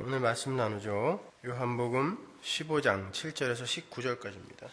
오늘 말씀 나누죠. 요한복음 15장 7절에서 19절까지입니다.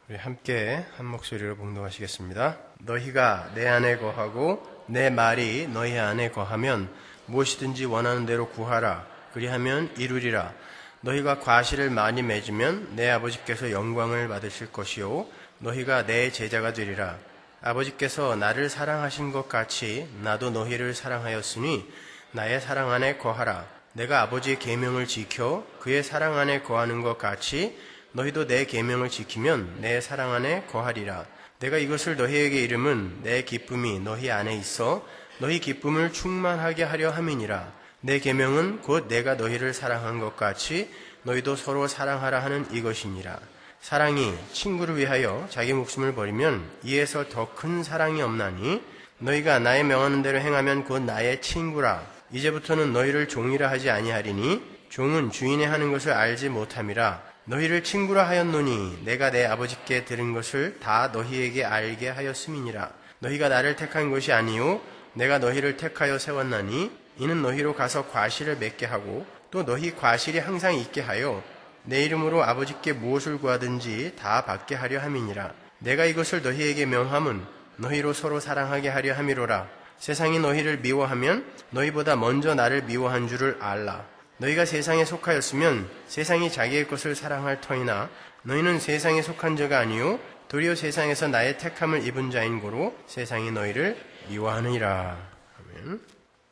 우리 함께 한 목소리로 봉독하시겠습니다. 너희가 내 안에 거하고 내 말이 너희 안에 거하면 무엇이든지 원하는 대로 구하라. 그리하면 이루리라. 너희가 과실을 많이 맺으면 내 아버지께서 영광을 받으실 것이요 너희가 내 제자가 되리라. 아버지께서 나를 사랑하신 것 같이 나도 너희를 사랑하였으니 나의 사랑 안에 거하라. 내가 아버지의 계명을 지켜 그의 사랑 안에 거하는 것 같이 너희도 내 계명을 지키면 내 사랑 안에 거하리라. 내가 이것을 너희에게 이름은 내 기쁨이 너희 안에 있어 너희 기쁨을 충만하게 하려 함이니라. 내 계명은 곧 내가 너희를 사랑한 것 같이 너희도 서로 사랑하라 하는 이것이니라. 사랑이 친구를 위하여 자기 목숨을 버리면 이에서 더 큰 사랑이 없나니 너희가 나의 명하는 대로 행하면 곧 나의 친구라. 이제부터는 너희를 종이라 하지 아니하리니 종은 주인의 하는 것을 알지 못함이라. 너희를 친구라 하였노니 내가 내 아버지께 들은 것을 다 너희에게 알게 하였음이니라. 너희가 나를 택한 것이 아니요 내가 너희를 택하여 세웠나니 이는 너희로 가서 과실을 맺게 하고 또 너희 과실이 항상 있게 하여 내 이름으로 아버지께 무엇을 구하든지 다 받게 하려 함이니라. 내가 이것을 너희에게 명함은 너희로 서로 사랑하게 하려 함이로라. 세상이 너희를 미워하면 너희보다 먼저 나를 미워한 줄을 알라. 너희가 세상에 속하였으면 세상이 자기의 것을 사랑할 터이나 너희는 세상에 속한 자가 아니요 도리어 세상에서 나의 택함을 입은 자인 고로 세상이 너희를 미워하느니라. 아멘.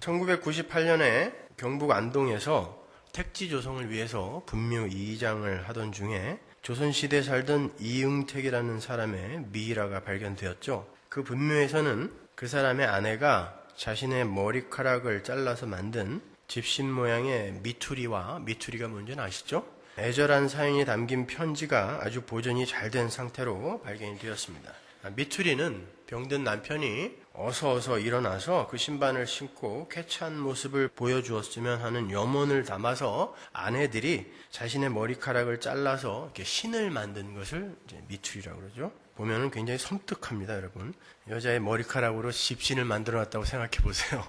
1998년에 경북 안동에서 택지 조성을 위해서 분묘 이장을 하던 중에 조선시대에 살던 이응택이라는 사람의 미이라가 발견되었죠. 그 분묘에서는 그 사람의 아내가 자신의 머리카락을 잘라서 만든 집신 모양의 미투리와, 미투리가 뭔지는 아시죠? 애절한 사연이 담긴 편지가 아주 보존이 잘 된 상태로 발견이 되었습니다. 미투리는 병든 남편이 어서 일어나서 그 신발을 신고 쾌차한 모습을 보여주었으면 하는 염원을 담아서 아내들이 자신의 머리카락을 잘라서 이렇게 신을 만든 것을 이제 미투리라고 그러죠. 보면은 굉장히 섬뜩합니다, 여러분. 여자의 머리카락으로 집신을 만들어 놨다고 생각해 보세요.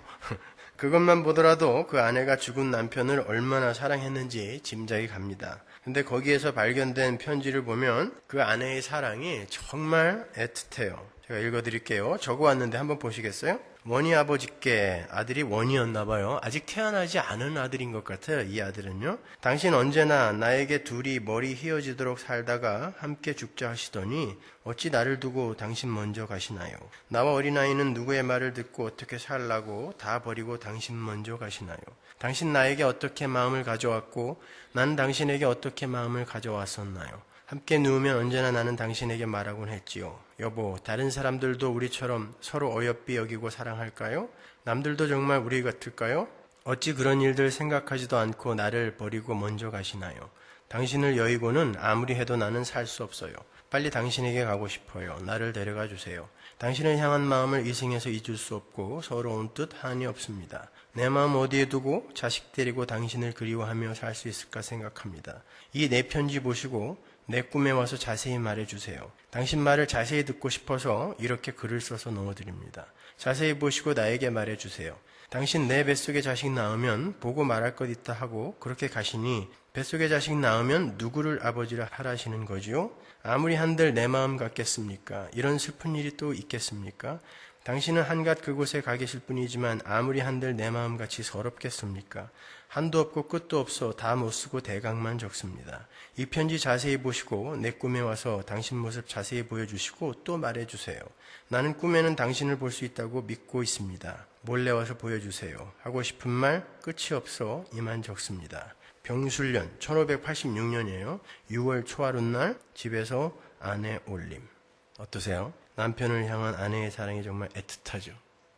그것만 보더라도 그 아내가 죽은 남편을 얼마나 사랑했는지 짐작이 갑니다. 근데 거기에서 발견된 편지를 보면 그 아내의 사랑이 정말 애틋해요. 제가 읽어드릴게요. 적어왔는데 한번 보시겠어요? 원희 아버지께, 아들이 원희였나 봐요. 아직 태어나지 않은 아들인 것 같아요. 이 아들은요. 당신 언제나 나에게 둘이 머리 휘어지도록 살다가 함께 죽자 하시더니 어찌 나를 두고 당신 먼저 가시나요? 나와 어린아이는 누구의 말을 듣고 어떻게 살라고 다 버리고 당신 먼저 가시나요? 당신 나에게 어떻게 마음을 가져왔고 난 당신에게 어떻게 마음을 가져왔었나요? 함께 누우면 언제나 나는 당신에게 말하곤 했지요. 여보, 다른 사람들도 우리처럼 서로 어여삐 여기고 사랑할까요? 남들도 정말 우리 같을까요? 어찌 그런 일들 생각하지도 않고 나를 버리고 먼저 가시나요? 당신을 여의고는 아무리 해도 나는 살 수 없어요. 빨리 당신에게 가고 싶어요. 나를 데려가 주세요. 당신을 향한 마음을 이승에서 잊을 수 없고 서러운 뜻 한이 없습니다. 내 마음 어디에 두고 자식 데리고 당신을 그리워하며 살 수 있을까 생각합니다. 이 내 편지 보시고 내 꿈에 와서 자세히 말해주세요. 당신 말을 자세히 듣고 싶어서 이렇게 글을 써서 넣어드립니다. 자세히 보시고 나에게 말해주세요. 당신 내 뱃속에 자식 낳으면 보고 말할 것 있다 하고 그렇게 가시니 뱃속에 자식 낳으면 누구를 아버지라 하라시는 거지요? 아무리 한들 내 마음 같겠습니까? 이런 슬픈 일이 또 있겠습니까? 당신은 한갓 그곳에 가 계실 뿐이지만 아무리 한들 내 마음같이 서럽겠습니까? 한도 없고 끝도 없어 다 못쓰고 대강만 적습니다. 이 편지 자세히 보시고 내 꿈에 와서 당신 모습 자세히 보여주시고 또 말해주세요. 나는 꿈에는 당신을 볼 수 있다고 믿고 있습니다. 몰래 와서 보여주세요. 하고 싶은 말 끝이 없어 이만 적습니다. 병술년 1586년이에요. 6월 초하룻날 집에서 아내 올림. 어떠세요? 남편을 향한 아내의 사랑이 정말 애틋하죠.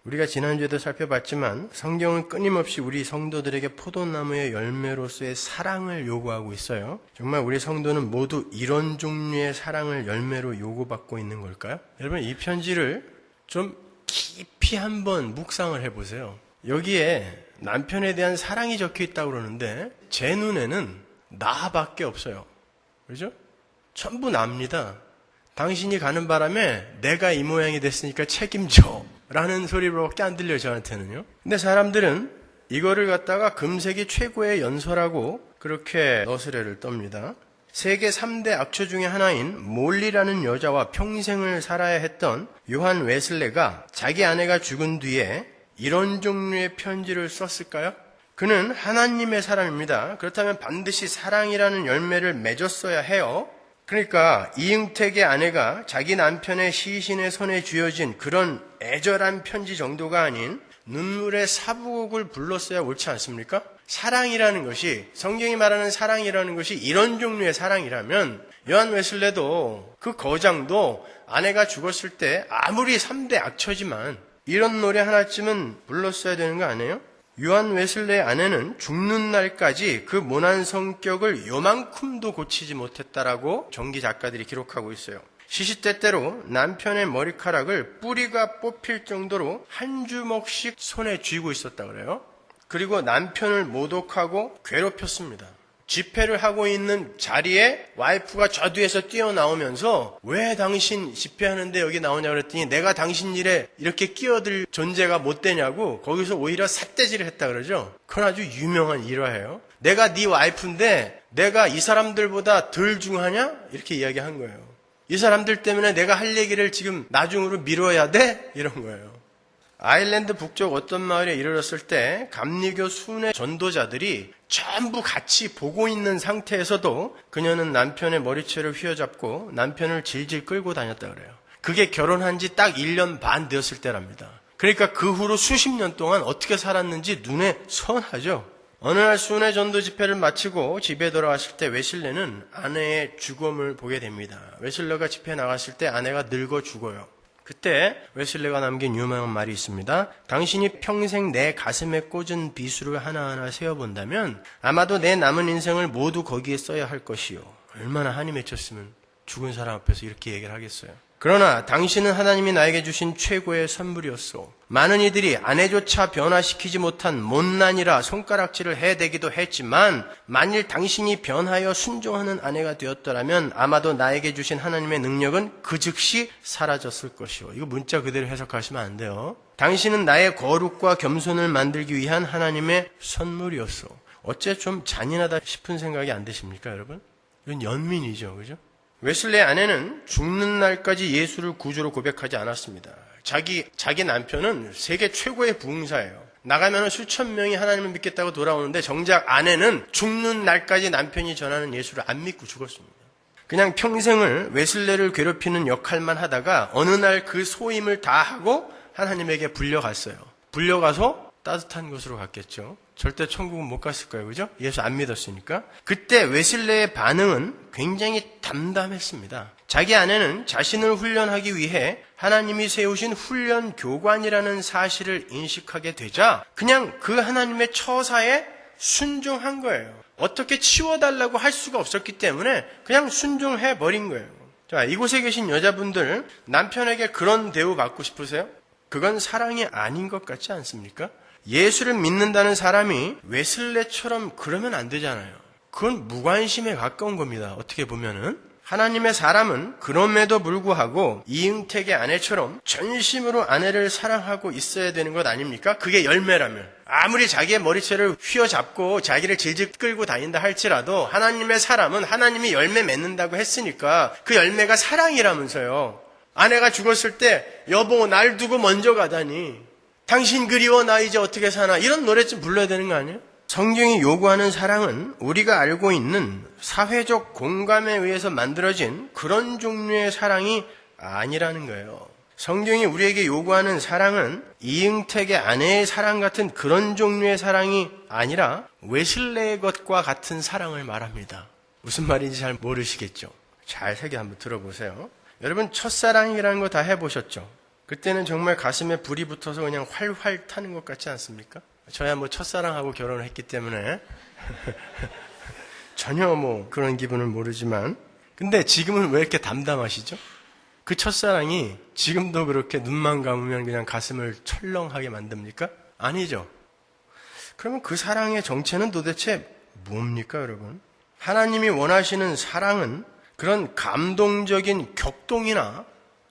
우리가 지난주에도 살펴봤지만 성경은 끊임없이 우리 성도들에게 포도나무의 열매로서의 사랑을 요구하고 있어요. 정말 우리 성도는 모두 이런 종류의 사랑을 열매로 요구받고 있는 걸까요? 여러분, 이 편지를 좀 깊이 한번 묵상을 해보세요. 여기에 남편에 대한 사랑이 적혀 있다고 그러는데 제 눈에는 나밖에 없어요. 그렇죠? 전부 납니다. 당신이 가는 바람에 내가 이 모양이 됐으니까 책임져 라는 소리로밖에 안 들려요, 저한테는요. 근데 사람들은 이거를 갖다가 금세기 최고의 연서라고 그렇게 너스레를 떱니다. 세계 3대 악처 중에 하나인 몰리라는 여자와 평생을 살아야 했던 요한 웨슬레가 자기 아내가 죽은 뒤에 이런 종류의 편지를 썼을까요? 그는 하나님의 사람입니다. 그렇다면 반드시 사랑이라는 열매를 맺었어야 해요. 그러니까 이응택의 아내가 자기 남편의 시신의 손에 쥐어진 그런 애절한 편지 정도가 아닌 눈물의 사부곡을 불렀어야 옳지 않습니까? 사랑이라는 것이, 성경이 말하는 사랑이라는 것이 이런 종류의 사랑이라면 요한 웨슬레도 그 거장도 아내가 죽었을 때 아무리 3대 악처지만 이런 노래 하나쯤은 불렀어야 되는 거 아니에요? 요한 웨슬레의 아내는 죽는 날까지 그 모난 성격을 요만큼도 고치지 못했다라고 전기 작가들이 기록하고 있어요. 시시때때로 남편의 머리카락을 뿌리가 뽑힐 정도로 한 주먹씩 손에 쥐고 있었다 그래요. 그리고 남편을 모독하고 괴롭혔습니다. 집회를 하고 있는 자리에 와이프가 저 뒤에서 뛰어나오면서 왜 당신 집회하는데 여기 나오냐 그랬더니 내가 당신 일에 이렇게 끼어들 존재가 못 되냐고 거기서 오히려 삿대질을 했다 그러죠. 그건 아주 유명한 일화예요. 내가 네 와이프인데 내가 이 사람들보다 덜 중하냐? 이렇게 이야기한 거예요. 이 사람들 때문에 내가 할 얘기를 지금 나중으로 미뤄야 돼? 이런 거예요. 아일랜드 북쪽 어떤 마을에 이르렀을 때 감리교 순회 전도자들이 전부 같이 보고 있는 상태에서도 그녀는 남편의 머리채를 휘어잡고 남편을 질질 끌고 다녔다 그래요. 그게 결혼한 지 딱 1년 반 되었을 때랍니다. 그러니까 그 후로 수십 년 동안 어떻게 살았는지 눈에 선하죠. 어느 날 순회 전도 집회를 마치고 집에 돌아왔을 때 웨슬레는 아내의 죽음을 보게 됩니다. 웨슬레가 집회에 나갔을 때 아내가 늙어 죽어요. 그때 웨슬레가 남긴 유명한 말이 있습니다. 당신이 평생 내 가슴에 꽂은 비수를 하나하나 세어본다면 아마도 내 남은 인생을 모두 거기에 써야 할 것이요. 얼마나 한이 맺혔으면 죽은 사람 앞에서 이렇게 얘기를 하겠어요. 그러나 당신은 하나님이 나에게 주신 최고의 선물이었소. 많은 이들이 아내조차 변화시키지 못한 못난이라 손가락질을 해대기도 했지만 만일 당신이 변하여 순종하는 아내가 되었더라면 아마도 나에게 주신 하나님의 능력은 그 즉시 사라졌을 것이오. 이거 문자 그대로 해석하시면 안 돼요. 당신은 나의 거룩과 겸손을 만들기 위한 하나님의 선물이었소. 어째 좀 잔인하다 싶은 생각이 안 드십니까, 여러분? 이건 연민이죠, 그죠? 웨슬레의 아내는 죽는 날까지 예수를 구주로 고백하지 않았습니다. 자기 남편은 세계 최고의 부흥사예요. 나가면 수천 명이 하나님을 믿겠다고 돌아오는데 정작 아내는 죽는 날까지 남편이 전하는 예수를 안 믿고 죽었습니다. 그냥 평생을 웨슬레를 괴롭히는 역할만 하다가 어느 날 그 소임을 다 하고 하나님에게 불려갔어요. 불려가서 따뜻한 곳으로 갔겠죠. 절대 천국은 못 갔을 거예요. 그죠? 예수 안 믿었으니까. 그때 웨슬레의 반응은 굉장히 담담했습니다. 자기 아내는 자신을 훈련하기 위해 하나님이 세우신 훈련 교관이라는 사실을 인식하게 되자 그냥 그 하나님의 처사에 순종한 거예요. 어떻게 치워달라고 할 수가 없었기 때문에 그냥 순종해버린 거예요. 자, 이곳에 계신 여자분들 남편에게 그런 대우 받고 싶으세요? 그건 사랑이 아닌 것 같지 않습니까? 예수를 믿는다는 사람이 웨슬레처럼 그러면 안 되잖아요. 그건 무관심에 가까운 겁니다. 어떻게 보면은. 하나님의 사람은 그럼에도 불구하고 이응택의 아내처럼 전심으로 아내를 사랑하고 있어야 되는 것 아닙니까? 그게 열매라면. 아무리 자기의 머리채를 휘어잡고 자기를 질질 끌고 다닌다 할지라도 하나님의 사람은 하나님이 열매 맺는다고 했으니까 그 열매가 사랑이라면서요. 아내가 죽었을 때 여보 날 두고 먼저 가다니 당신 그리워 나 이제 어떻게 사나 이런 노래 좀 불러야 되는 거 아니에요? 성경이 요구하는 사랑은 우리가 알고 있는 사회적 공감에 의해서 만들어진 그런 종류의 사랑이 아니라는 거예요. 성경이 우리에게 요구하는 사랑은 이응택의 아내의 사랑 같은 그런 종류의 사랑이 아니라 웨슬레의 것과 같은 사랑을 말합니다. 무슨 말인지 잘 모르시겠죠? 잘 새겨 한번 들어보세요. 여러분 첫사랑이라는 거 다 해보셨죠? 그때는 정말 가슴에 불이 붙어서 그냥 활활 타는 것 같지 않습니까? 저야 뭐 첫사랑하고 결혼을 했기 때문에 전혀 뭐 그런 기분을 모르지만 근데 지금은 왜 이렇게 담담하시죠? 그 첫사랑이 지금도 그렇게 눈만 감으면 그냥 가슴을 철렁하게 만듭니까? 아니죠. 그러면 그 사랑의 정체는 도대체 뭡니까, 여러분? 하나님이 원하시는 사랑은 그런 감동적인 격동이나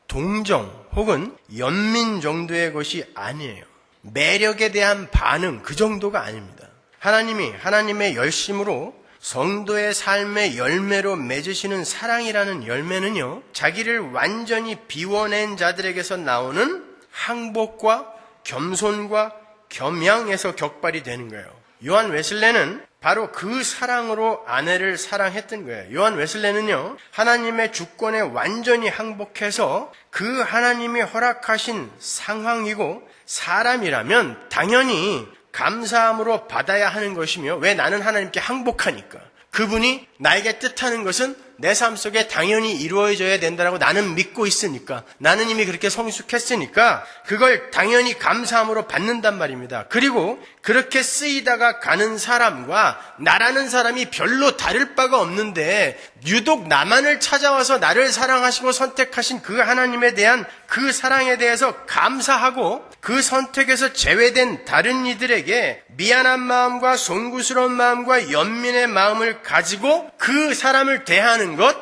동정 혹은 연민 정도의 것이 아니에요. 매력에 대한 반응, 그 정도가 아닙니다. 하나님이 하나님의 열심으로 성도의 삶의 열매로 맺으시는 사랑이라는 열매는요, 자기를 완전히 비워낸 자들에게서 나오는 항복과 겸손과 겸양에서 격발이 되는 거예요. 요한 웨슬레는 바로 그 사랑으로 아내를 사랑했던 거예요. 요한 웨슬레는요, 하나님의 주권에 완전히 항복해서 그 하나님이 허락하신 상황이고 사람이라면 당연히 감사함으로 받아야 하는 것이며, 왜? 나는 하나님께 항복하니까. 그분이 나에게 뜻하는 것은 내 삶 속에 당연히 이루어져야 된다라고 나는 믿고 있으니까, 나는 이미 그렇게 성숙했으니까 그걸 당연히 감사함으로 받는단 말입니다. 그리고 그렇게 쓰이다가 가는 사람과 나라는 사람이 별로 다를 바가 없는데 유독 나만을 찾아와서 나를 사랑하시고 선택하신 그 하나님에 대한 그 사랑에 대해서 감사하고, 그 선택에서 제외된 다른 이들에게 미안한 마음과 송구스러운 마음과 연민의 마음을 가지고 그 사람을 대하는 것,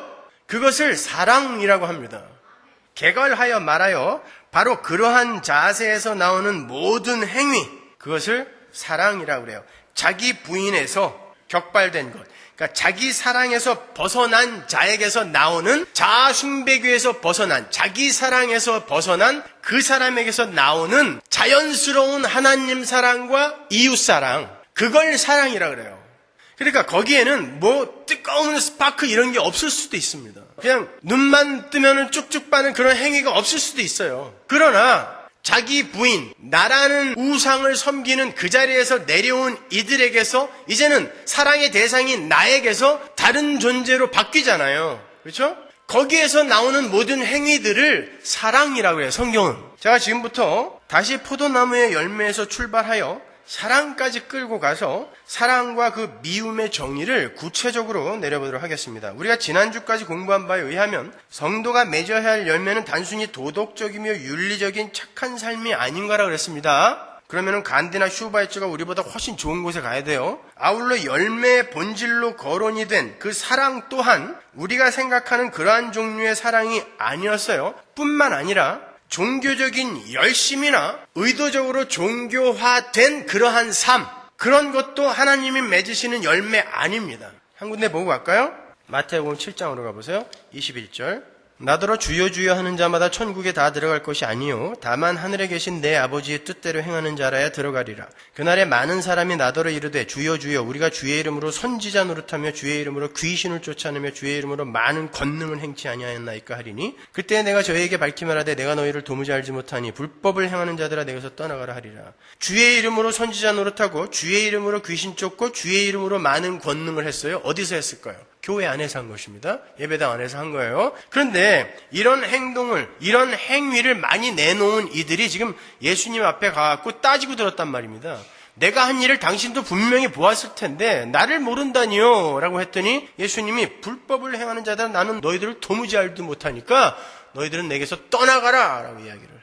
그것을 사랑이라고 합니다. 개걸하여 말하여 바로 그러한 자세에서 나오는 모든 행위, 그것을 사랑이라고 그래요. 자기 부인에서 격발된 것, 그러니까 자기 사랑에서 벗어난 자에게서 나오는, 자아 숭배교에서 벗어난, 자기 사랑에서 벗어난 그 사람에게서 나오는 자연스러운 하나님 사랑과 이웃 사랑, 그걸 사랑이라고 그래요. 그러니까 거기에는 뭐 뜨거운 스파크 이런 게 없을 수도 있습니다. 그냥 눈만 뜨면 쭉쭉 빠는 그런 행위가 없을 수도 있어요. 그러나 자기 부인, 나라는 우상을 섬기는 그 자리에서 내려온 이들에게서 이제는 사랑의 대상이 나에게서 다른 존재로 바뀌잖아요. 그렇죠? 거기에서 나오는 모든 행위들을 사랑이라고 해요, 성경은. 제가 지금부터 다시 포도나무의 열매에서 출발하여 사랑까지 끌고 가서 사랑과 그 미움의 정의를 구체적으로 내려보도록 하겠습니다. 우리가 지난주까지 공부한 바에 의하면 성도가 맺어야 할 열매는 단순히 도덕적이며 윤리적인 착한 삶이 아닌가라 그랬습니다. 그러면은 간디나 슈바이처가 우리보다 훨씬 좋은 곳에 가야 돼요. 아울러 열매의 본질로 거론이 된 그 사랑 또한 우리가 생각하는 그러한 종류의 사랑이 아니었어요. 뿐만 아니라 종교적인 열심이나 의도적으로 종교화된 그러한 삶, 그런 것도 하나님이 맺으시는 열매 아닙니다. 한 군데 보고 갈까요? 마태복음 7장으로 가보세요. 21절. 나더러 주여 주여 하는 자마다 천국에 다 들어갈 것이 아니요 다만 하늘에 계신 내 아버지의 뜻대로 행하는 자라야 들어가리라. 그날에 많은 사람이 나더러 이르되 주여 주여 우리가 주의 이름으로 선지자 노릇하며 주의 이름으로 귀신을 쫓아내며 주의 이름으로 많은 권능을 행치 아니하였나이까 하리니 그때 내가 저희에게 밝히 말하되 내가 너희를 도무지 알지 못하니 불법을 행하는 자들아 내게서 떠나가라 하리라. 주의 이름으로 선지자 노릇하고 주의 이름으로 귀신 쫓고 주의 이름으로 많은 권능을 했어요. 어디서 했을까요? 교회 안에서 한 것입니다. 예배당 안에서 한 거예요. 그런데 이런 행동을, 이런 행위를 많이 내놓은 이들이 지금 예수님 앞에 가갖고 따지고 들었단 말입니다. 내가 한 일을 당신도 분명히 보았을 텐데 나를 모른다니요 라고 했더니 예수님이 불법을 행하는 자들아 나는 너희들을 도무지 알지도 못하니까 너희들은 내게서 떠나가라 라고 이야기를 해요.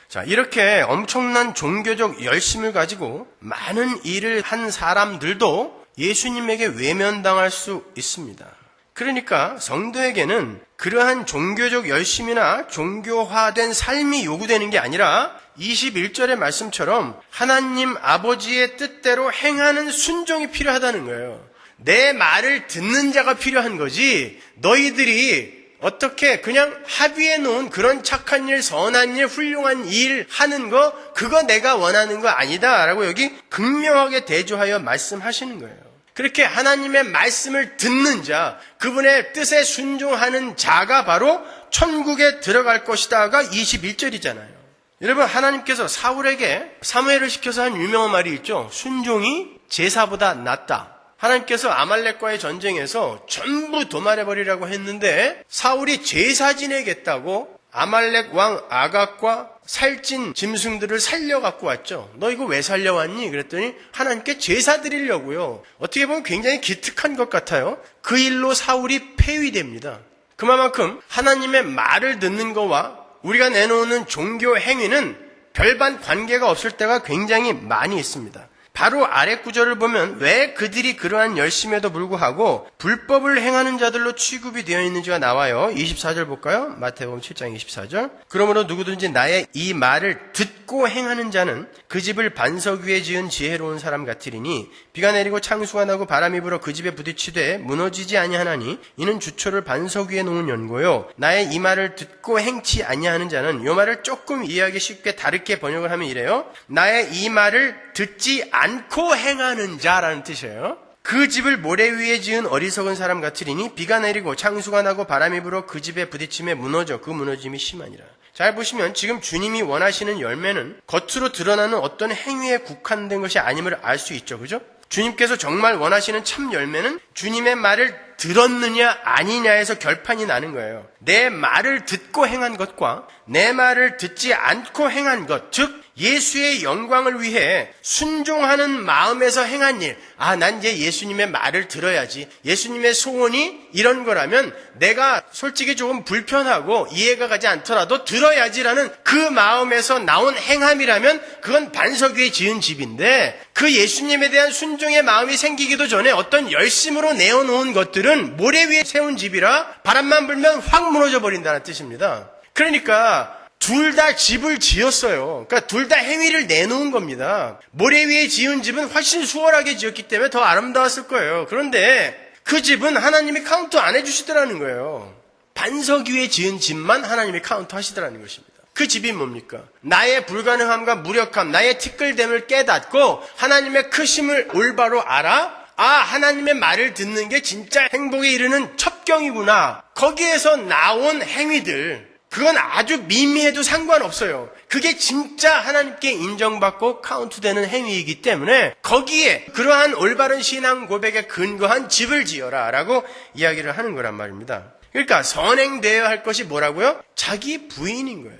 자, 이렇게 엄청난 종교적 열심을 가지고 많은 일을 한 사람들도 예수님에게 외면당할 수 있습니다. 그러니까 성도에게는 그러한 종교적 열심이나 종교화된 삶이 요구되는 게 아니라 21절의 말씀처럼 하나님 아버지의 뜻대로 행하는 순종이 필요하다는 거예요. 내 말을 듣는 자가 필요한 거지, 너희들이 어떻게 그냥 합의해 놓은 그런 착한 일, 선한 일, 훌륭한 일 하는 거, 그거 내가 원하는 거 아니다 라고 여기 극명하게 대조하여 말씀하시는 거예요. 그렇게 하나님의 말씀을 듣는 자, 그분의 뜻에 순종하는 자가 바로 천국에 들어갈 것이다가 21절이잖아요. 여러분, 하나님께서 사울에게 사무엘을 시켜서 한 유명한 말이 있죠. 순종이 제사보다 낫다. 하나님께서 아말렉과의 전쟁에서 전부 도말해버리라고 했는데 사울이 제사 지내겠다고 아말렉 왕 아각과 살찐 짐승들을 살려갖고 왔죠. 너 이거 왜 살려왔니? 그랬더니 하나님께 제사 드리려고요. 어떻게 보면 굉장히 기특한 것 같아요. 그 일로 사울이 폐위됩니다. 그만큼 하나님의 말을 듣는 거와 우리가 내놓는 종교 행위는 별반 관계가 없을 때가 굉장히 많이 있습니다. 바로 아래 구절을 보면 왜 그들이 그러한 열심에도 불구하고 불법을 행하는 자들로 취급이 되어 있는지가 나와요. 24절 볼까요? 마태복음 7장 24절. 그러므로 누구든지 나의 이 말을 듣고 행하는 자는 그 집을 반석 위에 지은 지혜로운 사람 같으리니 비가 내리고 창수가 나고 바람이 불어 그 집에 부딪히되 무너지지 아니하나니 이는 주초를 반석 위에 놓은 연고요. 나의 이 말을 듣고 행치 아니하는 자는, 이 말을 조금 이해하기 쉽게 다르게 번역을 하면 이래요. 나의 이 말을 듣지 않고 행하는 자라는 뜻이에요. 그 집을 모래 위에 지은 어리석은 사람 같으리니 비가 내리고 창수가 나고 바람이 불어 그 집에 부딪힘에 무너져 그 무너짐이 심하니라. 잘 보시면 지금 주님이 원하시는 열매는 겉으로 드러나는 어떤 행위에 국한된 것이 아님을 알 수 있죠. 그죠? 주님께서 정말 원하시는 참 열매는 주님의 말을 들었느냐 아니냐에서 결판이 나는 거예요. 내 말을 듣고 행한 것과 내 말을 듣지 않고 행한 것, 즉 예수의 영광을 위해 순종하는 마음에서 행한 일. 난 이제 예수님의 말을 들어야지. 예수님의 소원이 이런 거라면 내가 솔직히 조금 불편하고 이해가 가지 않더라도 들어야지라는 그 마음에서 나온 행함이라면 그건 반석 위에 지은 집인데, 그 예수님에 대한 순종의 마음이 생기기도 전에 어떤 열심으로 내어놓은 것들은 모래 위에 세운 집이라 바람만 불면 확 무너져 버린다는 뜻입니다. 그러니까 둘 다 집을 지었어요. 그러니까 둘 다 행위를 내놓은 겁니다. 모래 위에 지은 집은 훨씬 수월하게 지었기 때문에 더 아름다웠을 거예요. 그런데 그 집은 하나님이 카운트 안 해주시더라는 거예요. 반석 위에 지은 집만 하나님이 카운트 하시더라는 것입니다. 그 집이 뭡니까? 나의 불가능함과 무력함, 나의 티끌됨을 깨닫고 하나님의 크심을 올바로 알아? 하나님의 말을 듣는 게 진짜 행복에 이르는 첩경이구나. 거기에서 나온 행위들, 그건 아주 미미해도 상관없어요. 그게 진짜 하나님께 인정받고 카운트되는 행위이기 때문에 거기에 그러한 올바른 신앙 고백에 근거한 집을 지어라 라고 이야기를 하는 거란 말입니다. 그러니까 선행되어야 할 것이 뭐라고요? 자기 부인인 거예요.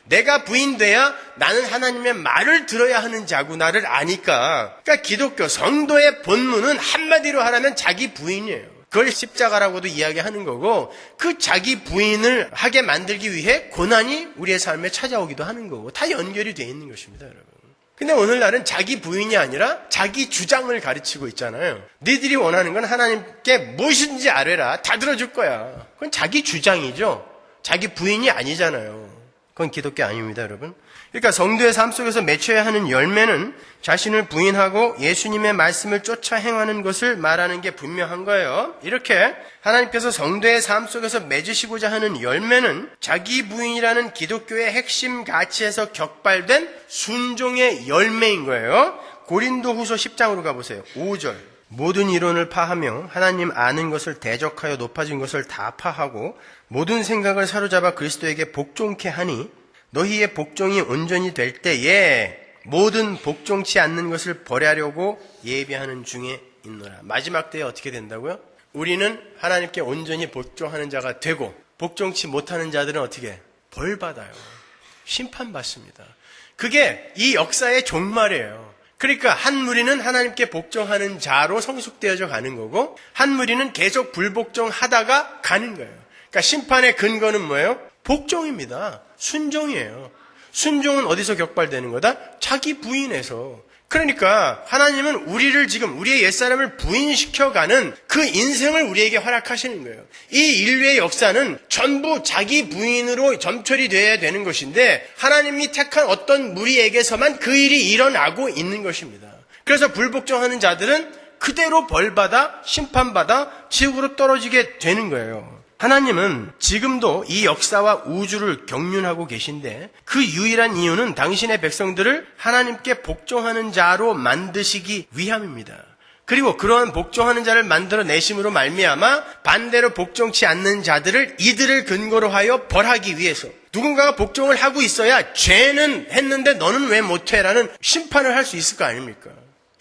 내가 부인돼야 나는 하나님의 말을 들어야 하는 자구나를 아니까. 그러니까 기독교 성도의 본문은 한마디로 하라면 자기 부인이에요. 그걸 십자가라고도 이야기하는 거고, 그 자기 부인을 하게 만들기 위해 고난이 우리의 삶에 찾아오기도 하는 거고, 다 연결이 되어 있는 것입니다, 여러분. 근데 오늘날은 자기 부인이 아니라 자기 주장을 가르치고 있잖아요. 니들이 원하는 건 하나님께 무엇인지 아뢰라. 다 들어줄 거야. 그건 자기 주장이죠. 자기 부인이 아니잖아요. 그건 기독교 아닙니다, 여러분. 그러니까 성도의 삶 속에서 맺혀야 하는 열매는 자신을 부인하고 예수님의 말씀을 쫓아 행하는 것을 말하는 게 분명한 거예요. 이렇게 하나님께서 성도의 삶 속에서 맺으시고자 하는 열매는 자기 부인이라는 기독교의 핵심 가치에서 격발된 순종의 열매인 거예요. 고린도후서 10장으로 가보세요. 5절. 모든 이론을 파하며 하나님 아는 것을 대적하여 높아진 것을 다 파하고 모든 생각을 사로잡아 그리스도에게 복종케 하니 너희의 복종이 온전히 될 때에 모든 복종치 않는 것을 버리려고 예비하는 중에 있노라. 마지막 때에 어떻게 된다고요? 우리는 하나님께 온전히 복종하는 자가 되고 복종치 못하는 자들은 어떻게? 벌받아요. 심판받습니다. 그게 이 역사의 종말이에요. 그러니까 한 무리는 하나님께 복종하는 자로 성숙되어져 가는 거고 한 무리는 계속 불복종하다가 가는 거예요. 그러니까 심판의 근거는 뭐예요? 복종입니다. 순종이에요. 순종은 어디서 격발되는 거다? 자기 부인에서. 그러니까 하나님은 우리를 지금 우리의 옛사람을 부인시켜가는 그 인생을 우리에게 허락하시는 거예요. 이 인류의 역사는 전부 자기 부인으로 점철이 되어야 되는 것인데 하나님이 택한 어떤 무리에게서만 그 일이 일어나고 있는 것입니다. 그래서 불복종하는 자들은 그대로 벌받아 심판받아 지옥으로 떨어지게 되는 거예요. 하나님은 지금도 이 역사와 우주를 경륜하고 계신데 그 유일한 이유는 당신의 백성들을 하나님께 복종하는 자로 만드시기 위함입니다. 그리고 그러한 복종하는 자를 만들어내심으로 말미암아 반대로 복종치 않는 자들을 이들을 근거로 하여 벌하기 위해서 누군가가 복종을 하고 있어야 죄는 했는데 너는 왜 못해? 라는 심판을 할 수 있을 거 아닙니까?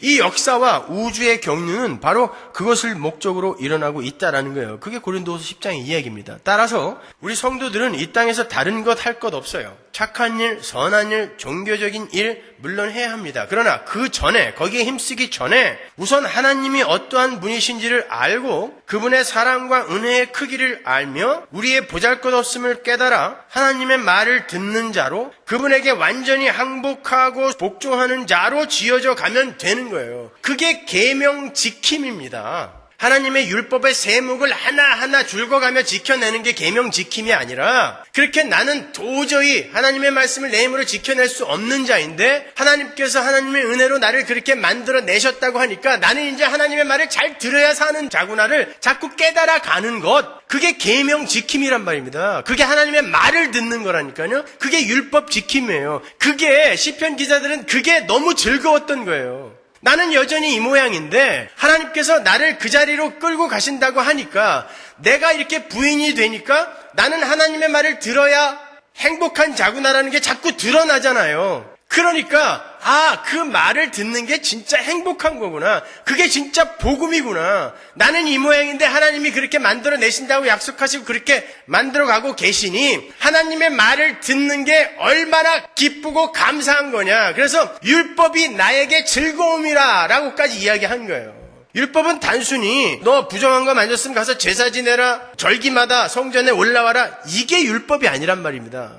이 역사와 우주의 경륜은 바로 그것을 목적으로 일어나고 있다라는 거예요. 그게 고린도후서 10장의 이야기입니다. 따라서 우리 성도들은 이 땅에서 다른 것 할 것 없어요. 착한 일, 선한 일, 종교적인 일 물론 해야 합니다. 그러나 그 전에, 거기에 힘쓰기 전에 우선 하나님이 어떠한 분이신지를 알고 그분의 사랑과 은혜의 크기를 알며 우리의 보잘것없음을 깨달아 하나님의 말을 듣는 자로 그분에게 완전히 항복하고 복종하는 자로 지어져 가면 되는 거예요. 그게 계명 지킴입니다. 하나님의 율법의 세목을 하나하나 줄거가며 지켜내는 게 계명 지킴이 아니라 그렇게 나는 도저히 하나님의 말씀을 내 힘으로 지켜낼 수 없는 자인데 하나님께서 하나님의 은혜로 나를 그렇게 만들어내셨다고 하니까 나는 이제 하나님의 말을 잘 들어야 사는 자구나를 자꾸 깨달아 가는 것, 그게 계명 지킴이란 말입니다. 그게 하나님의 말을 듣는 거라니까요. 그게 율법 지킴이에요. 그게 시편 기자들은 그게 너무 즐거웠던 거예요. 나는 여전히 이 모양인데 하나님께서 나를 그 자리로 끌고 가신다고 하니까 내가 이렇게 부인이 되니까 나는 하나님의 말을 들어야 행복한 자구나라는 게 자꾸 드러나잖아요. 그러니까 그 말을 듣는 게 진짜 행복한 거구나. 그게 진짜 복음이구나. 나는 이 모양인데 하나님이 그렇게 만들어내신다고 약속하시고 그렇게 만들어가고 계시니 하나님의 말을 듣는 게 얼마나 기쁘고 감사한 거냐. 그래서 율법이 나에게 즐거움이라 라고까지 이야기한 거예요. 율법은 단순히 너 부정한 거 만졌으면 가서 제사 지내라, 절기마다 성전에 올라와라, 이게 율법이 아니란 말입니다.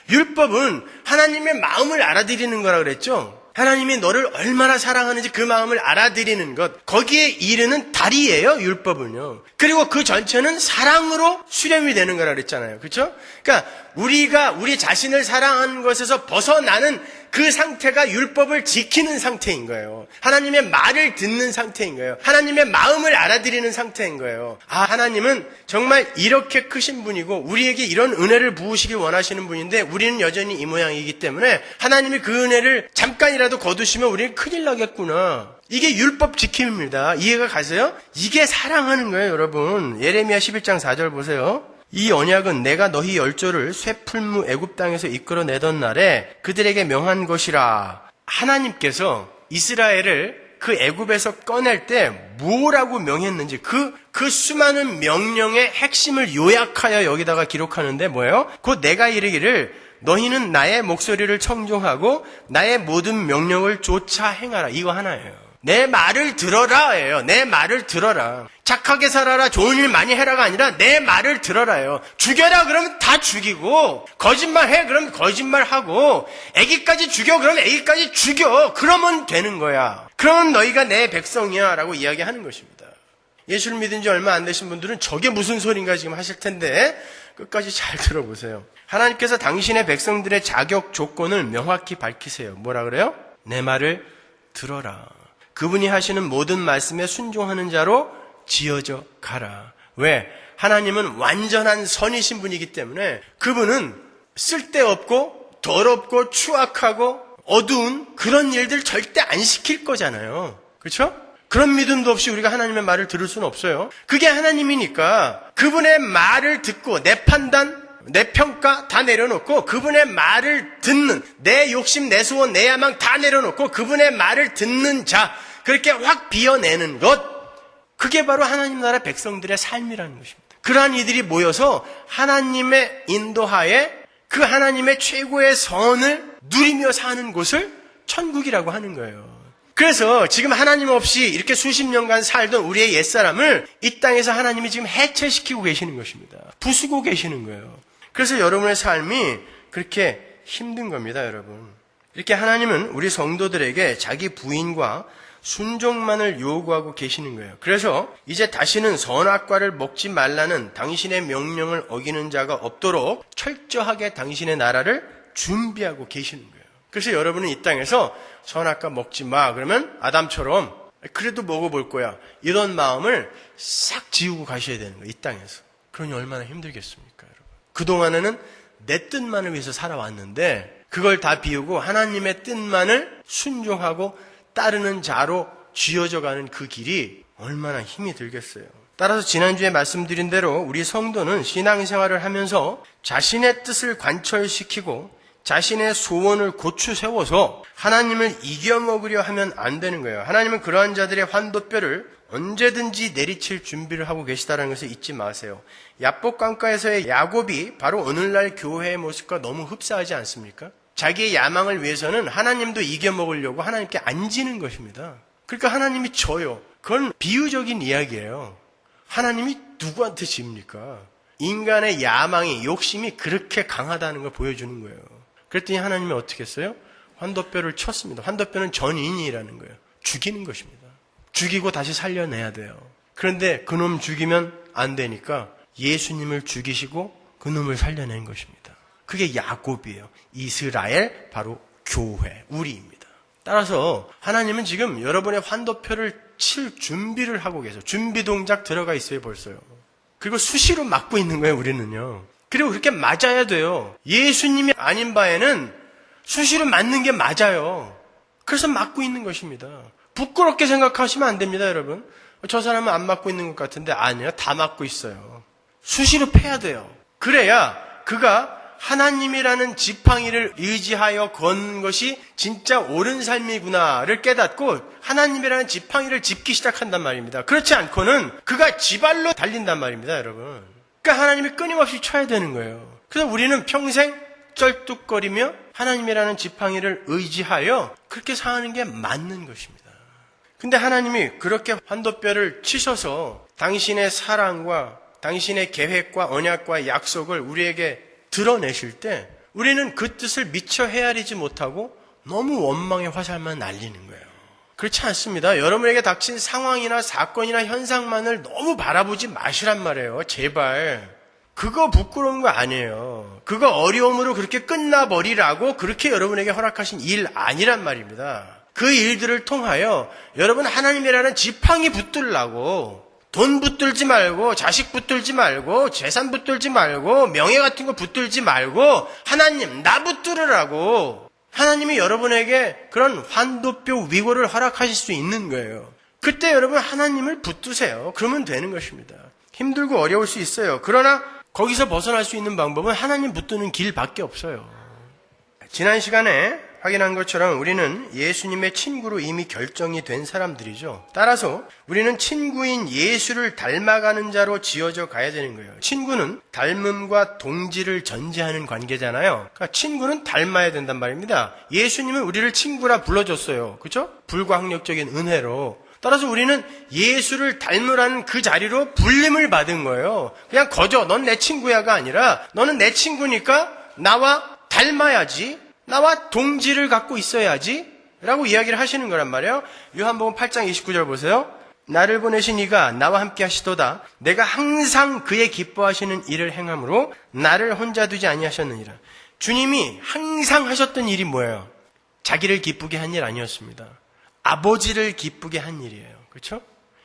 율법은 하나님의 마음을 알아들이는 거라 그랬죠. 하나님이 너를 얼마나 사랑하는지 그 마음을 알아들이는 것, 거기에 이르는 다리예요, 율법은요. 그리고 그 전체는 사랑으로 수렴이 되는 거라 그랬잖아요. 그렇죠? 그러니까 우리가 우리 자신을 사랑하는 것에서 벗어나는 그 상태가 율법을 지키는 상태인 거예요. 하나님의 말을 듣는 상태인 거예요. 하나님의 마음을 알아들이는 상태인 거예요. 하나님은 정말 이렇게 크신 분이고 우리에게 이런 은혜를 부으시길 원하시는 분인데 우리는 여전히 이 모양이기 때문에 하나님이 그 은혜를 잠깐이라도 거두시면 우리는 큰일 나겠구나. 이게 율법 지킴입니다. 이해가 가세요? 이게 사랑하는 거예요, 여러분. 예레미야 11장 4절 보세요. 이 언약은 내가 너희 열조를 쇠풀무 애굽 땅에서 이끌어내던 날에 그들에게 명한 것이라. 하나님께서 이스라엘을 그 애굽에서 꺼낼 때 뭐라고 명했는지 그 수많은 명령의 핵심을 요약하여 여기다가 기록하는데 뭐예요? 곧 내가 이르기를 너희는 나의 목소리를 청종하고 나의 모든 명령을 쫓아 행하라. 이거 하나예요. 내 말을 들어라예요. 내 말을 들어라. 착하게 살아라, 좋은 일 많이 해라가 아니라 내 말을 들어라요. 죽여라 그러면 다 죽이고, 거짓말해 그러면 거짓말하고, 애기까지 죽여 그러면 애기까지 죽여. 그러면 되는 거야. 그러면 너희가 내 백성이야 라고 이야기하는 것입니다. 예수를 믿은 지 얼마 안 되신 분들은 저게 무슨 소린가 지금 하실 텐데 끝까지 잘 들어보세요. 하나님께서 당신의 백성들의 자격 조건을 명확히 밝히세요. 뭐라 그래요? 내 말을 들어라. 그분이 하시는 모든 말씀에 순종하는 자로 지어져 가라. 왜? 하나님은 완전한 선이신 분이기 때문에 그분은 쓸데없고 더럽고 추악하고 어두운 그런 일들 절대 안 시킬 거잖아요. 그렇죠? 그런 믿음도 없이 우리가 하나님의 말을 들을 수는 없어요. 그게 하나님이니까 그분의 말을 듣고 내 판단, 내 평가 다 내려놓고 그분의 말을 듣는, 내 욕심, 내 소원, 내 야망 다 내려놓고 그분의 말을 듣는 자, 그렇게 확 비워내는 것, 그게 바로 하나님 나라 백성들의 삶이라는 것입니다. 그러한 이들이 모여서 하나님의 인도하에 그 하나님의 최고의 선을 누리며 사는 곳을 천국이라고 하는 거예요. 그래서 지금 하나님 없이 이렇게 수십 년간 살던 우리의 옛사람을 이 땅에서 하나님이 지금 해체시키고 계시는 것입니다. 부수고 계시는 거예요. 그래서 여러분의 삶이 그렇게 힘든 겁니다, 여러분. 이렇게 하나님은 우리 성도들에게 자기 부인과 순종만을 요구하고 계시는 거예요. 그래서 이제 다시는 선악과를 먹지 말라는 당신의 명령을 어기는 자가 없도록 철저하게 당신의 나라를 준비하고 계시는 거예요. 그래서 여러분은 이 땅에서 선악과 먹지 마 그러면 아담처럼 그래도 먹어볼 거야 이런 마음을 싹 지우고 가셔야 되는 거예요. 이 땅에서. 그러니 얼마나 힘들겠습니까, 여러분. 그동안에는 내 뜻만을 위해서 살아왔는데 그걸 다 비우고 하나님의 뜻만을 순종하고 따르는 자로 쥐어져 가는 그 길이 얼마나 힘이 들겠어요. 따라서 지난주에 말씀드린 대로 우리 성도는 신앙생활을 하면서 자신의 뜻을 관철시키고 자신의 소원을 고추 세워서 하나님을 이겨먹으려 하면 안 되는 거예요. 하나님은 그러한 자들의 환도뼈를 언제든지 내리칠 준비를 하고 계시다는 것을 잊지 마세요. 야복강가에서의 야곱이 바로 오늘날 교회의 모습과 너무 흡사하지 않습니까? 자기의 야망을 위해서는 하나님도 이겨먹으려고 하나님께 안 지는 것입니다. 그러니까 하나님이 져요. 그건 비유적인 이야기예요. 하나님이 누구한테 집니까? 인간의 야망이, 욕심이 그렇게 강하다는 걸 보여주는 거예요. 그랬더니 하나님이 어떻게 했어요? 환도뼈를 쳤습니다. 환도뼈는 전인이라는 거예요. 죽이는 것입니다. 죽이고 다시 살려내야 돼요. 그런데 그놈 죽이면 안 되니까 예수님을 죽이시고 그놈을 살려낸 것입니다. 그게 야곱이에요. 이스라엘, 바로 교회, 우리입니다. 따라서 하나님은 지금 여러분의 환도표를 칠 준비를 하고 계세요. 준비 동작 들어가 있어요, 벌써요. 그리고 수시로 맞고 있는 거예요, 우리는요. 그리고 그렇게 맞아야 돼요. 예수님이 아닌 바에는 수시로 맞는 게 맞아요. 그래서 맞고 있는 것입니다. 부끄럽게 생각하시면 안 됩니다, 여러분. 저 사람은 안 맞고 있는 것 같은데 아니요, 다 맞고 있어요. 수시로 패야 돼요. 그래야 그가 하나님이라는 지팡이를 의지하여 건 것이 진짜 옳은 삶이구나를 깨닫고 하나님이라는 지팡이를 짚기 시작한단 말입니다. 그렇지 않고는 그가 지발로 달린단 말입니다, 여러분. 그러니까 하나님이 끊임없이 쳐야 되는 거예요. 그래서 우리는 평생 쩔뚝거리며 하나님이라는 지팡이를 의지하여 그렇게 사는 게 맞는 것입니다. 근데 하나님이 그렇게 환도뼈를 치셔서 당신의 사랑과 당신의 계획과 언약과 약속을 우리에게 드러내실 때 우리는 그 뜻을 미처 헤아리지 못하고 너무 원망의 화살만 날리는 거예요. 그렇지 않습니다. 여러분에게 닥친 상황이나 사건이나 현상만을 너무 바라보지 마시란 말이에요. 제발. 그거 부끄러운 거 아니에요. 그거 어려움으로 그렇게 끝나버리라고 그렇게 여러분에게 허락하신 일 아니란 말입니다. 그 일들을 통하여 여러분 하나님이라는 지팡이 붙들라고, 돈 붙들지 말고, 자식 붙들지 말고, 재산 붙들지 말고, 명예 같은 거 붙들지 말고, 하나님 나 붙들으라고 하나님이 여러분에게 그런 환도뼈 위고를 허락하실 수 있는 거예요. 그때 여러분 하나님을 붙드세요. 그러면 되는 것입니다. 힘들고 어려울 수 있어요. 그러나 거기서 벗어날 수 있는 방법은 하나님 붙드는 길밖에 없어요. 지난 시간에 확인한 것처럼 우리는 예수님의 친구로 이미 결정이 된 사람들이죠. 따라서 우리는 친구인 예수를 닮아가는 자로 지어져 가야 되는 거예요. 친구는 닮음과 동질을 전제하는 관계잖아요. 그러니까 친구는 닮아야 된단 말입니다. 예수님은 우리를 친구라 불러줬어요. 그렇죠? 불가항력적인 은혜로. 따라서 우리는 예수를 닮으라는 그 자리로 불림을 받은 거예요. 그냥 거저 넌 내 친구야가 아니라 너는 내 친구니까 나와 닮아야지, 나와 동질을 갖고 있어야지 라고 이야기를 하시는 거란 말이에요. 요한복음 8장 29절 보세요. 나를 보내신 이가 나와 함께 하시도다. 내가 항상 그의 기뻐하시는 일을 행함으로 나를 혼자 두지 아니하셨느니라. 주님이 항상 하셨던 일이 뭐예요? 자기를 기쁘게 한 일 아니었습니다. 아버지를 기쁘게 한 일이에요. 그렇죠?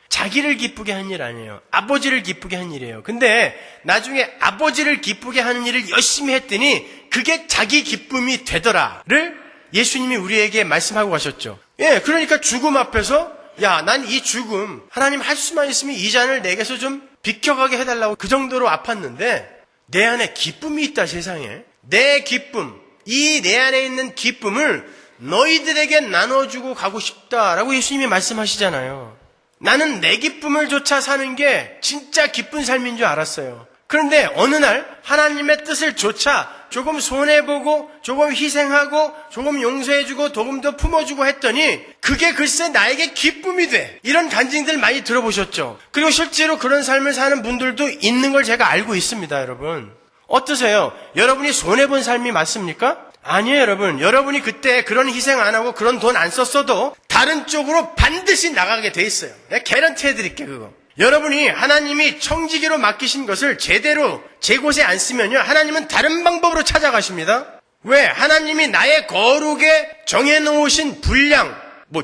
자기를 기쁘게 한 일 아니에요. 아버지를 기쁘게 한 일이에요. 근데 나중에 아버지를 기쁘게 하는 일을 열심히 했더니 그게 자기 기쁨이 되더라를 예수님이 우리에게 말씀하고 가셨죠. 예, 그러니까 죽음 앞에서 야, 난 이 죽음 하나님 할 수만 있으면 이 잔을 내게서 좀 비켜가게 해달라고 그 정도로 아팠는데 내 안에 기쁨이 있다, 세상에. 내 기쁨, 이 내 안에 있는 기쁨을 너희들에게 나눠주고 가고 싶다라고 예수님이 말씀하시잖아요. 나는 내 기쁨을 조차 사는 게 진짜 기쁜 삶인 줄 알았어요. 그런데 어느 날 하나님의 뜻을 조차 조금 손해보고 조금 희생하고 조금 용서해주고 조금 더 품어주고 했더니 그게 글쎄 나에게 기쁨이 돼. 이런 간증들 많이 들어보셨죠? 그리고 실제로 그런 삶을 사는 분들도 있는 걸 제가 알고 있습니다, 여러분. 어떠세요? 여러분이 손해본 삶이 맞습니까? 아니에요, 여러분. 여러분이 그때 그런 희생 안 하고 그런 돈 안 썼어도 다른 쪽으로 반드시 나가게 돼 있어요. 내가 개런티 해드릴게요, 그거. 여러분이 하나님이 청지기로 맡기신 것을 제대로 제 곳에 안 쓰면요, 하나님은 다른 방법으로 찾아가십니다. 왜? 하나님이 나의 거룩에 정해놓으신 분량,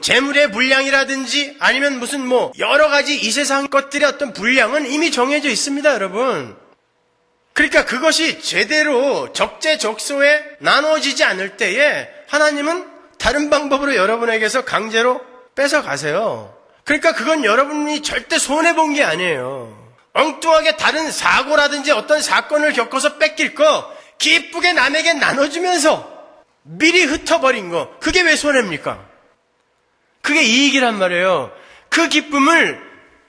재물의 분량이라든지 아니면 무슨 여러 가지 이 세상 것들의 어떤 분량은 이미 정해져 있습니다, 여러분. 그러니까 그것이 제대로 적재적소에 나눠지지 않을 때에 하나님은 다른 방법으로 여러분에게서 강제로 뺏어가세요. 그러니까 그건 여러분이 절대 손해본 게 아니에요. 엉뚱하게 다른 사고라든지 어떤 사건을 겪어서 뺏길 거 기쁘게 남에게 나눠주면서 미리 흩어버린 거, 그게 왜 손해입니까? 그게 이익이란 말이에요. 그 기쁨을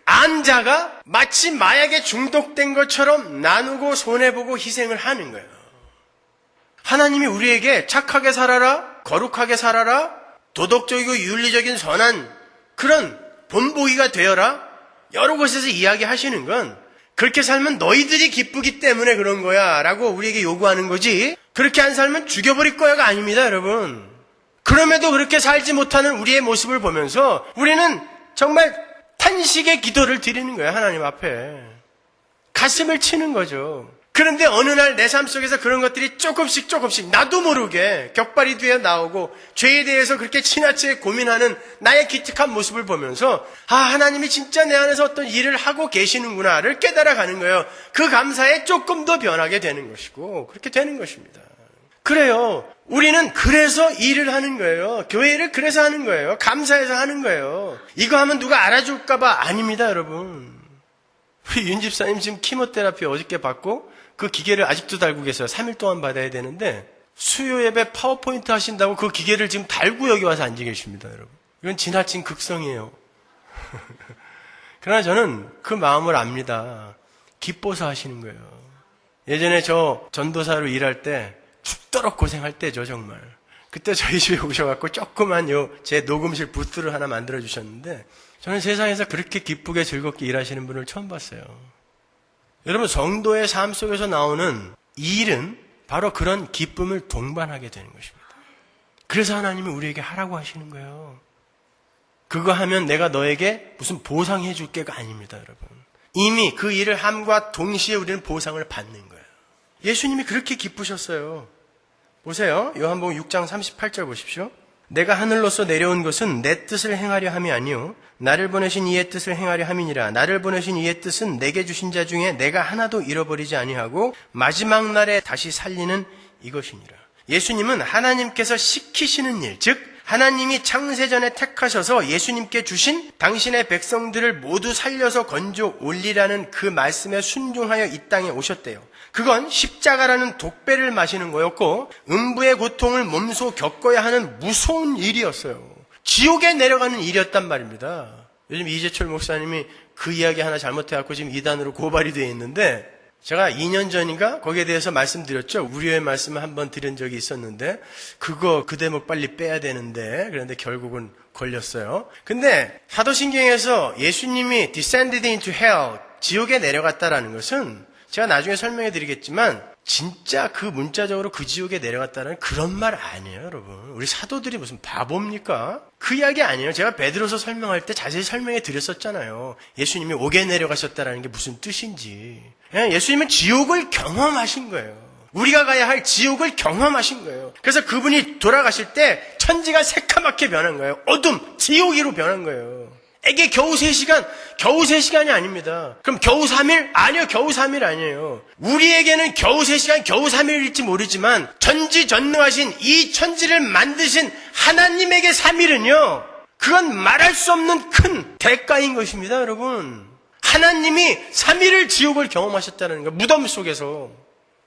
안 자가 마치 마약에 중독된 것처럼 나누고 손해보고 희생을 하는 거예요. 하나님이 우리에게 착하게 살아라, 거룩하게 살아라, 도덕적이고 윤리적인 선한 그런 본보기가 되어라, 여러 곳에서 이야기하시는 건 그렇게 살면 너희들이 기쁘기 때문에 그런 거야 라고 우리에게 요구하는 거지, 그렇게 안 살면 죽여버릴 거야가 아닙니다, 여러분. 그럼에도 그렇게 살지 못하는 우리의 모습을 보면서 우리는 정말 탄식의 기도를 드리는 거예요, 하나님 앞에. 가슴을 치는 거죠. 그런데 어느 날 내 삶 속에서 그런 것들이 조금씩 나도 모르게 격발이 되어 나오고 죄에 대해서 그렇게 지나치게 고민하는 나의 기특한 모습을 보면서 하나님이 진짜 내 안에서 어떤 일을 하고 계시는구나를 깨달아가는 거예요. 그 감사에 조금 더 변하게 되는 것이고 그렇게 되는 것입니다. 그래요. 우리는 그래서 일을 하는 거예요. 교회를 그래서 하는 거예요. 감사해서 하는 거예요. 이거 하면 누가 알아줄까 봐 아닙니다, 여러분. 우리 윤 집사님 지금 키모테라피 어저께 받고 그 기계를 아직도 달고 계세요. 3일 동안 받아야 되는데 수요 예배 파워포인트 하신다고 그 기계를 지금 달고 여기 와서 앉아 계십니다, 여러분. 이건 지나친 극성이에요. 그러나 저는 그 마음을 압니다. 기뻐서 하시는 거예요. 예전에 저 전도사로 일할 때 죽도록 고생할 때죠, 정말. 그때 저희 집에 오셔갖고 조그만 제 녹음실 부스를 하나 만들어 주셨는데 저는 세상에서 그렇게 기쁘게 즐겁게 일하시는 분을 처음 봤어요. 여러분, 성도의 삶 속에서 나오는 이 일은 바로 그런 기쁨을 동반하게 되는 것입니다. 그래서 하나님이 우리에게 하라고 하시는 거예요. 그거 하면 내가 너에게 무슨 보상해 줄 게가 아닙니다, 여러분. 이미 그 일을 함과 동시에 우리는 보상을 받는 거예요. 예수님이 그렇게 기쁘셨어요. 보세요. 요한복음 6장 38절 보십시오. 내가 하늘로서 내려온 것은 내 뜻을 행하려 함이 아니요 나를 보내신 이의 뜻을 행하려 함이니라. 나를 보내신 이의 뜻은 내게 주신 자 중에 내가 하나도 잃어버리지 아니하고 마지막 날에 다시 살리는 이것이니라. 예수님은 하나님께서 시키시는 일, 즉 하나님이 창세전에 택하셔서 예수님께 주신 당신의 백성들을 모두 살려서 건져 올리라는 그 말씀에 순종하여 이 땅에 오셨대요. 그건 십자가라는 독배를 마시는 거였고 음부의 고통을 몸소 겪어야 하는 무서운 일이었어요. 지옥에 내려가는 일이었단 말입니다. 요즘 이재철 목사님이 그 이야기 하나 잘못해갖고 지금 이단으로 고발이 되어 있는데 제가 2년 전인가 거기에 대해서 말씀드렸죠. 우리의 말씀을 한번 드린 적이 있었는데 그 대목 빨리 빼야 되는데 그런데 결국은 걸렸어요. 근데 사도신경에서 예수님이 descended into hell, 지옥에 내려갔다라는 것은 제가 나중에 설명해 드리겠지만 진짜 그 문자적으로 그 지옥에 내려갔다는 그런 말 아니에요, 여러분. 우리 사도들이 무슨 바보입니까? 그 이야기 아니에요. 제가 베드로서 설명할 때 자세히 설명해 드렸었잖아요. 예수님이 옥에 내려가셨다라는 게 무슨 뜻인지. 예수님은 지옥을 경험하신 거예요. 우리가 가야 할 지옥을 경험하신 거예요. 그래서 그분이 돌아가실 때 천지가 새카맣게 변한 거예요. 어둠, 지옥이로 변한 거예요. 이게 겨우 3시간이 아닙니다. 그럼 겨우 3일? 아니요, 겨우 3일 아니에요. 우리에게는 겨우 3시간, 겨우 3일일지 모르지만 전지전능하신 이 천지를 만드신 하나님에게 3일은요, 그건 말할 수 없는 큰 대가인 것입니다, 여러분. 하나님이 3일을 지옥을 경험하셨다는 거예요, 무덤 속에서.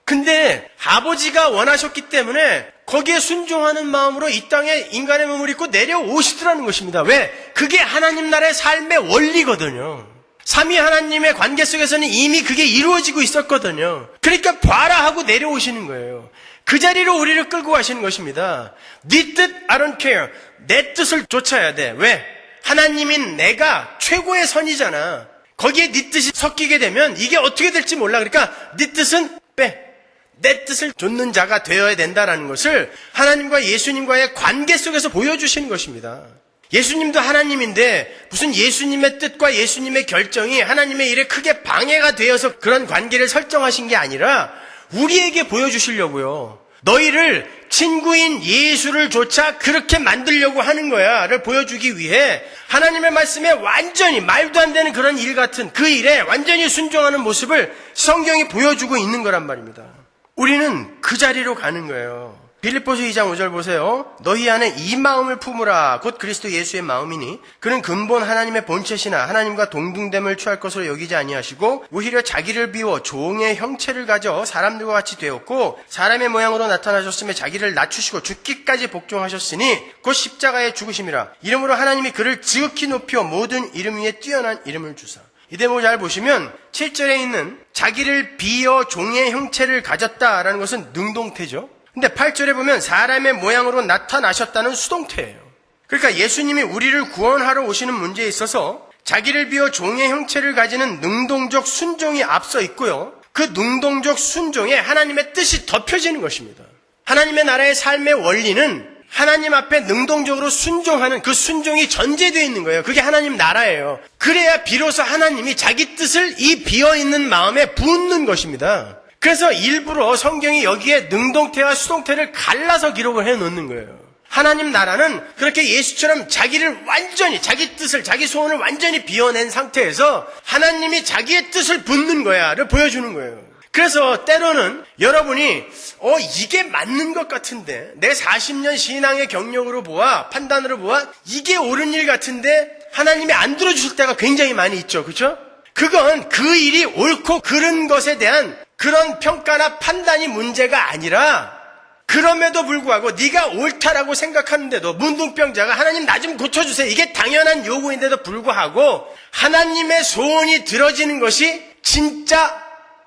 근데 아버지가 원하셨기 때문에 거기에 순종하는 마음으로 이 땅에 인간의 몸을 입고 내려오시더라는 것입니다. 왜? 그게 하나님 나라의 삶의 원리거든요. 삼위 하나님의 관계 속에서는 이미 그게 이루어지고 있었거든요. 그러니까 봐라 하고 내려오시는 거예요. 그 자리로 우리를 끌고 가시는 것입니다. 네 뜻, I don't care. 내 뜻을 쫓아야 돼. 왜? 하나님인 내가 최고의 선이잖아. 거기에 네 뜻이 섞이게 되면 이게 어떻게 될지 몰라. 그러니까 네 뜻은 빼. 내 뜻을 좇는 자가 되어야 된다는 것을 하나님과 예수님과의 관계 속에서 보여주시는 것입니다. 예수님도 하나님인데 무슨 예수님의 뜻과 예수님의 결정이 하나님의 일에 크게 방해가 되어서 그런 관계를 설정하신 게 아니라 우리에게 보여주시려고요. 너희를 친구인 예수를 조차 그렇게 만들려고 하는 거야를 보여주기 위해 하나님의 말씀에 완전히 말도 안 되는 그런 일 같은 그 일에 완전히 순종하는 모습을 성경이 보여주고 있는 거란 말입니다. 우리는 그 자리로 가는 거예요. 빌립보서 2장 5절 보세요. 너희 안에 이 마음을 품으라. 곧 그리스도 예수의 마음이니 그는 근본 하나님의 본체시나 하나님과 동등됨을 취할 것으로 여기지 아니하시고 오히려 자기를 비워 종의 형체를 가져 사람들과 같이 되었고 사람의 모양으로 나타나셨으며 자기를 낮추시고 죽기까지 복종하셨으니 곧 십자가에 죽으심이라. 이름으로 하나님이 그를 지극히 높여 모든 이름 위에 뛰어난 이름을 주사. 이 대목을 잘 보시면 7절에 있는 자기를 비어 종의 형체를 가졌다라는 것은 능동태죠. 근데 8절에 보면 사람의 모양으로 나타나셨다는 수동태예요. 그러니까 예수님이 우리를 구원하러 오시는 문제에 있어서 자기를 비워 종의 형체를 가지는 능동적 순종이 앞서 있고요. 그 능동적 순종에 하나님의 뜻이 덮여지는 것입니다. 하나님의 나라의 삶의 원리는 하나님 앞에 능동적으로 순종하는 그 순종이 전제되어 있는 거예요. 그게 하나님 나라예요. 그래야 비로소 하나님이 자기 뜻을 이 비어있는 마음에 붓는 것입니다. 그래서 일부러 성경이 여기에 능동태와 수동태를 갈라서 기록을 해놓는 거예요. 하나님 나라는 그렇게 예수처럼 자기를 완전히, 자기 뜻을, 자기 소원을 완전히 비워낸 상태에서 하나님이 자기의 뜻을 붓는 거야를 보여주는 거예요. 그래서 때로는 여러분이 이게 맞는 것 같은데 내 40년 신앙의 경력으로 보아 판단으로 보아 이게 옳은 일 같은데 하나님이 안 들어주실 때가 굉장히 많이 있죠. 그렇죠? 그건 그 일이 옳고 그른 것에 대한 그런 평가나 판단이 문제가 아니라 그럼에도 불구하고 네가 옳다라고 생각하는데도 문둥병자가 하나님 나 좀 고쳐주세요. 이게 당연한 요구인데도 불구하고 하나님의 소원이 들어지는 것이 진짜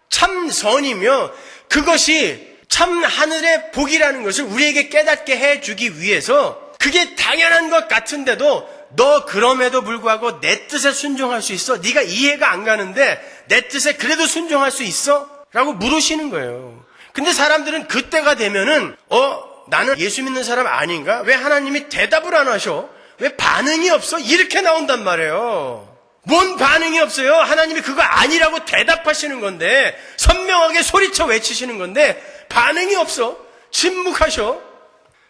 참 선이며 그것이 참 하늘의 복이라는 것을 우리에게 깨닫게 해주기 위해서 그게 당연한 것 같은데도 너 그럼에도 불구하고 내 뜻에 순종할 수 있어? 네가 이해가 안 가는데 내 뜻에 그래도 순종할 수 있어? 라고 물으시는 거예요. 근데 사람들은 그때가 되면은 나는 예수 믿는 사람 아닌가? 왜 하나님이 대답을 안 하셔? 왜 반응이 없어? 이렇게 나온단 말이에요. 뭔 반응이 없어요? 하나님이 그거 아니라고 대답하시는 건데 선명하게 소리쳐 외치시는 건데 반응이 없어? 침묵하셔?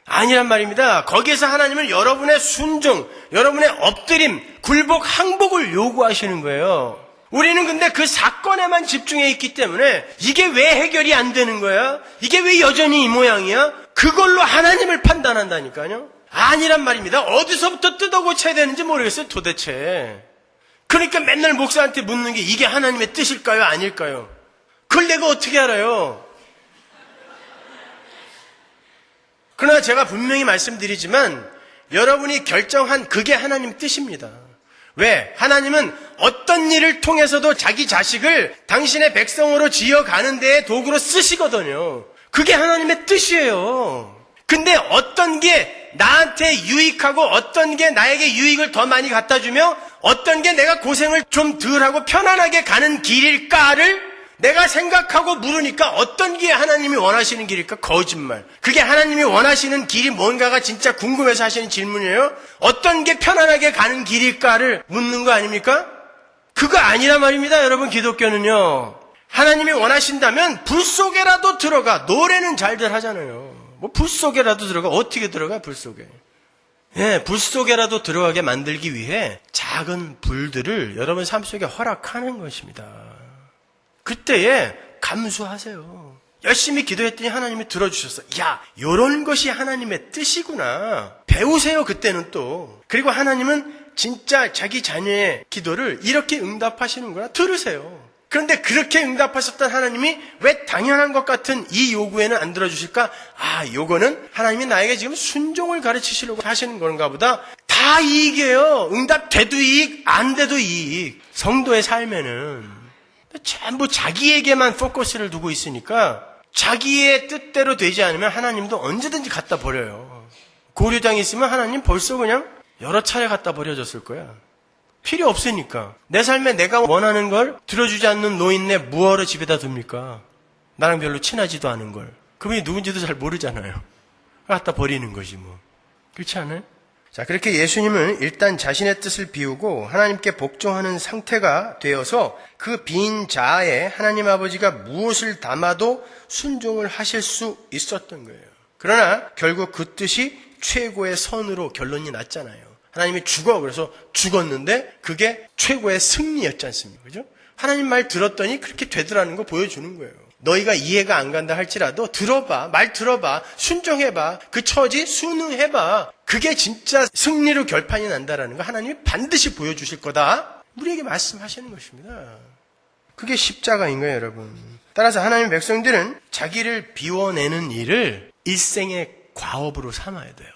아니란 말입니다. 거기에서 하나님은 여러분의 순종, 여러분의 엎드림, 굴복, 항복을 요구하시는 거예요. 우리는 근데 그 사건에만 집중해 있기 때문에 이게 왜 해결이 안 되는 거야? 이게 왜 여전히 이 모양이야? 그걸로 하나님을 판단한다니까요. 아니란 말입니다. 어디서부터 뜯어 고쳐야 되는지 모르겠어요, 도대체. 그러니까 맨날 목사한테 묻는 게 이게 하나님의 뜻일까요? 아닐까요? 그걸 내가 어떻게 알아요? 그러나 제가 분명히 말씀드리지만 여러분이 결정한 그게 하나님 뜻입니다. 왜? 하나님은 어떤 일을 통해서도 자기 자식을 당신의 백성으로 지어가는 데에 도구로 쓰시거든요. 그게 하나님의 뜻이에요. 근데 어떤 게 나한테 유익하고 어떤 게 나에게 유익을 더 많이 갖다 주며 어떤 게 내가 고생을 좀 덜하고 편안하게 가는 길일까를 내가 생각하고 물으니까 어떤 게 하나님이 원하시는 길일까? 거짓말. 그게 하나님이 원하시는 길이 뭔가가 진짜 궁금해서 하시는 질문이에요? 어떤 게 편안하게 가는 길일까를 묻는 거 아닙니까? 그거 아니란 말입니다. 여러분, 기독교는요. 하나님이 원하신다면 불 속에라도 들어가. 노래는 잘들 하잖아요. 뭐 불 속에라도 들어가. 어떻게 들어가? 불 속에. 예, 불 속에라도 들어가게 만들기 위해 작은 불들을 여러분 삶 속에 허락하는 것입니다. 그때에 감수하세요. 열심히 기도했더니 하나님이 들어주셨어. 야, 요런 것이 하나님의 뜻이구나. 배우세요, 그때는 또. 그리고 하나님은 진짜 자기 자녀의 기도를 이렇게 응답하시는구나. 들으세요. 그런데 그렇게 응답하셨던 하나님이 왜 당연한 것 같은 이 요구에는 안 들어주실까? 요거는 하나님이 나에게 지금 순종을 가르치시려고 하시는 건가 보다. 다 이익이에요. 응답돼도 이익, 안 돼도 이익. 성도의 삶에는. 전부 자기에게만 포커스를 두고 있으니까 자기의 뜻대로 되지 않으면 하나님도 언제든지 갖다 버려요. 고려장이 있으면 하나님 벌써 그냥 여러 차례 갖다 버려졌을 거야. 필요 없으니까. 내 삶에 내가 원하는 걸 들어주지 않는 노인네 무엇을 집에다 둡니까? 나랑 별로 친하지도 않은 걸. 그분이 누군지도 잘 모르잖아요. 갖다 버리는 거지 뭐. 그렇지 않아요? 자, 그렇게 예수님은 일단 자신의 뜻을 비우고 하나님께 복종하는 상태가 되어서 그 빈 자아에 하나님 아버지가 무엇을 담아도 순종을 하실 수 있었던 거예요. 그러나 결국 그 뜻이 최고의 선으로 결론이 났잖아요. 하나님이 죽어. 그래서 죽었는데 그게 최고의 승리였지 않습니까? 그죠? 하나님 말 들었더니 그렇게 되더라는 거 보여주는 거예요. 너희가 이해가 안 간다 할지라도 들어봐. 말 들어봐. 순종해봐. 그 처지 순응해봐. 그게 진짜 승리로 결판이 난다라는 거 하나님이 반드시 보여주실 거다. 우리에게 말씀하시는 것입니다. 그게 십자가인 거예요, 여러분. 따라서 하나님의 백성들은 자기를 비워내는 일을 일생의 과업으로 삼아야 돼요.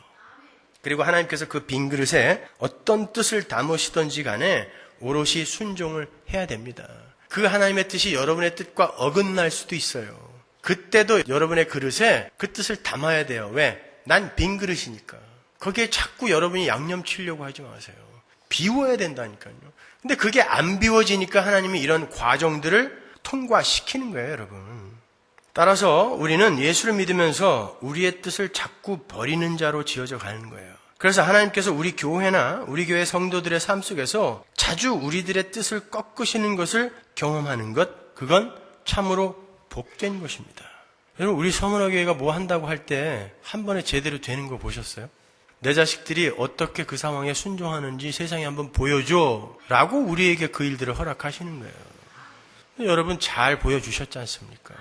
그리고 하나님께서 그 빈 그릇에 어떤 뜻을 담으시던지 간에 오롯이 순종을 해야 됩니다. 그 하나님의 뜻이 여러분의 뜻과 어긋날 수도 있어요. 그때도 여러분의 그릇에 그 뜻을 담아야 돼요. 왜? 난 빈 그릇이니까. 거기에 자꾸 여러분이 양념 치려고 하지 마세요. 비워야 된다니까요. 근데 그게 안 비워지니까 하나님이 이런 과정들을 통과시키는 거예요, 여러분. 따라서 우리는 예수를 믿으면서 우리의 뜻을 자꾸 버리는 자로 지어져 가는 거예요. 그래서 하나님께서 우리 교회나 우리 교회 성도들의 삶 속에서 자주 우리들의 뜻을 꺾으시는 것을 경험하는 것, 그건 참으로 복된 것입니다. 여러분, 우리 서문화교회가 뭐 한다고 할 때 한 번에 제대로 되는 거 보셨어요? 내 자식들이 어떻게 그 상황에 순종하는지 세상에 한번 보여줘 라고 우리에게 그 일들을 허락하시는 거예요. 여러분 잘 보여주셨지 않습니까?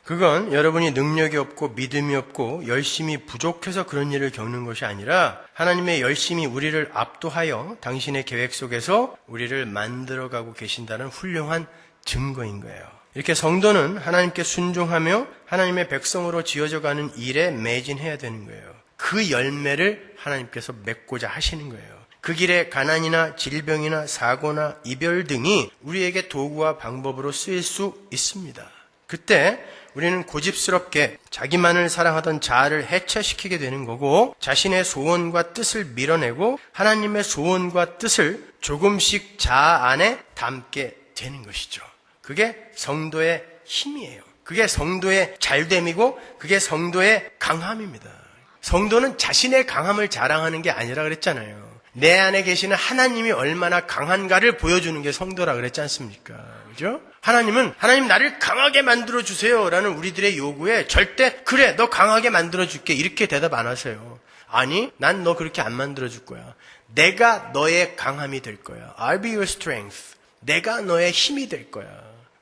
그건 여러분이 능력이 없고 믿음이 없고 열심히 부족해서 그런 일을 겪는 것이 아니라 하나님의 열심히 우리를 압도하여 당신의 계획 속에서 우리를 만들어가고 계신다는 훌륭한 증거인 거예요. 이렇게 성도는 하나님께 순종하며 하나님의 백성으로 지어져가는 일에 매진해야 되는 거예요. 그 열매를 하나님께서 맺고자 하시는 거예요. 그 길에 가난이나 질병이나 사고나 이별 등이 우리에게 도구와 방법으로 쓰일 수 있습니다. 그때 우리는 고집스럽게 자기만을 사랑하던 자아를 해체시키게 되는 거고 자신의 소원과 뜻을 밀어내고 하나님의 소원과 뜻을 조금씩 자아 안에 담게 되는 것이죠. 그게 성도의 힘이에요. 그게 성도의 잘됨이고 그게 성도의 강함입니다. 성도는 자신의 강함을 자랑하는 게 아니라 그랬잖아요. 내 안에 계시는 하나님이 얼마나 강한가를 보여주는 게 성도라 그랬지 않습니까? 그죠? 하나님 나를 강하게 만들어주세요 라는 우리들의 요구에 절대 그래 너 강하게 만들어줄게 이렇게 대답 안 하세요. 아니 난 너 그렇게 안 만들어줄 거야. 내가 너의 강함이 될 거야. I'll be your strength. 내가 너의 힘이 될 거야.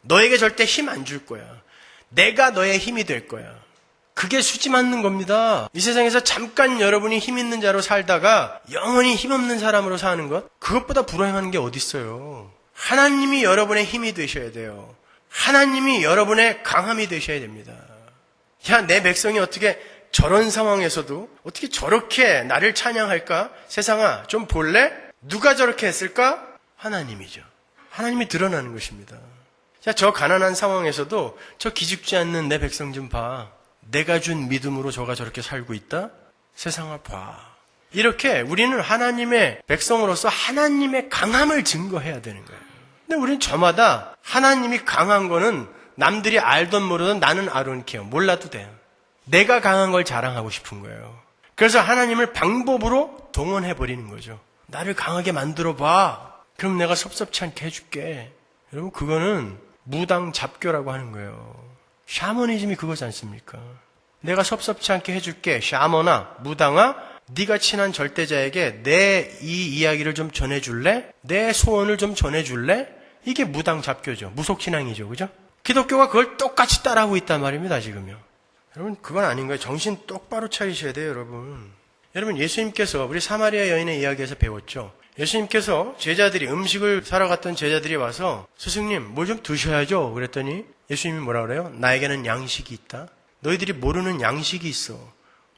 너에게 절대 힘 안 줄 거야. 내가 너의 힘이 될 거야. 그게 수지 맞는 겁니다. 이 세상에서 잠깐 여러분이 힘 있는 자로 살다가 영원히 힘없는 사람으로 사는 것, 그것보다 불행한 게 어디 있어요. 하나님이 여러분의 힘이 되셔야 돼요. 하나님이 여러분의 강함이 되셔야 됩니다. 야, 내 백성이 어떻게 저런 상황에서도 어떻게 저렇게 나를 찬양할까? 세상아, 좀 볼래? 누가 저렇게 했을까? 하나님이죠. 하나님이 드러나는 것입니다. 자, 저 가난한 상황에서도 저 기죽지 않는 내 백성 좀 봐. 내가 준 믿음으로 저가 저렇게 살고 있다? 세상을 봐. 이렇게 우리는 하나님의 백성으로서 하나님의 강함을 증거해야 되는 거예요. 근데 우리는 저마다 하나님이 강한 거는 남들이 알던 모르던 나는 I don't care. 몰라도 돼요. 내가 강한 걸 자랑하고 싶은 거예요. 그래서 하나님을 방법으로 동원해버리는 거죠. 나를 강하게 만들어봐. 그럼 내가 섭섭치 않게 해줄게. 여러분 그거는 무당잡교라고 하는 거예요. 샤머니즘이 그거지 않습니까? 내가 섭섭치 않게 해줄게. 샤머나 무당아 네가 친한 절대자에게 내 이 이야기를 좀 전해줄래? 내 소원을 좀 전해줄래? 이게 무당잡교죠. 무속신앙이죠. 그죠? 기독교가 그걸 똑같이 따라하고 있단 말입니다. 지금요. 여러분 그건 아닌 거예요. 정신 똑바로 차리셔야 돼요. 여러분 예수님께서 우리 사마리아 여인의 이야기에서 배웠죠. 예수님께서 제자들이 음식을 사러 갔던 제자들이 와서 스승님 뭘 좀 드셔야죠. 그랬더니 예수님이 뭐라 그래요? 나에게는 양식이 있다. 너희들이 모르는 양식이 있어.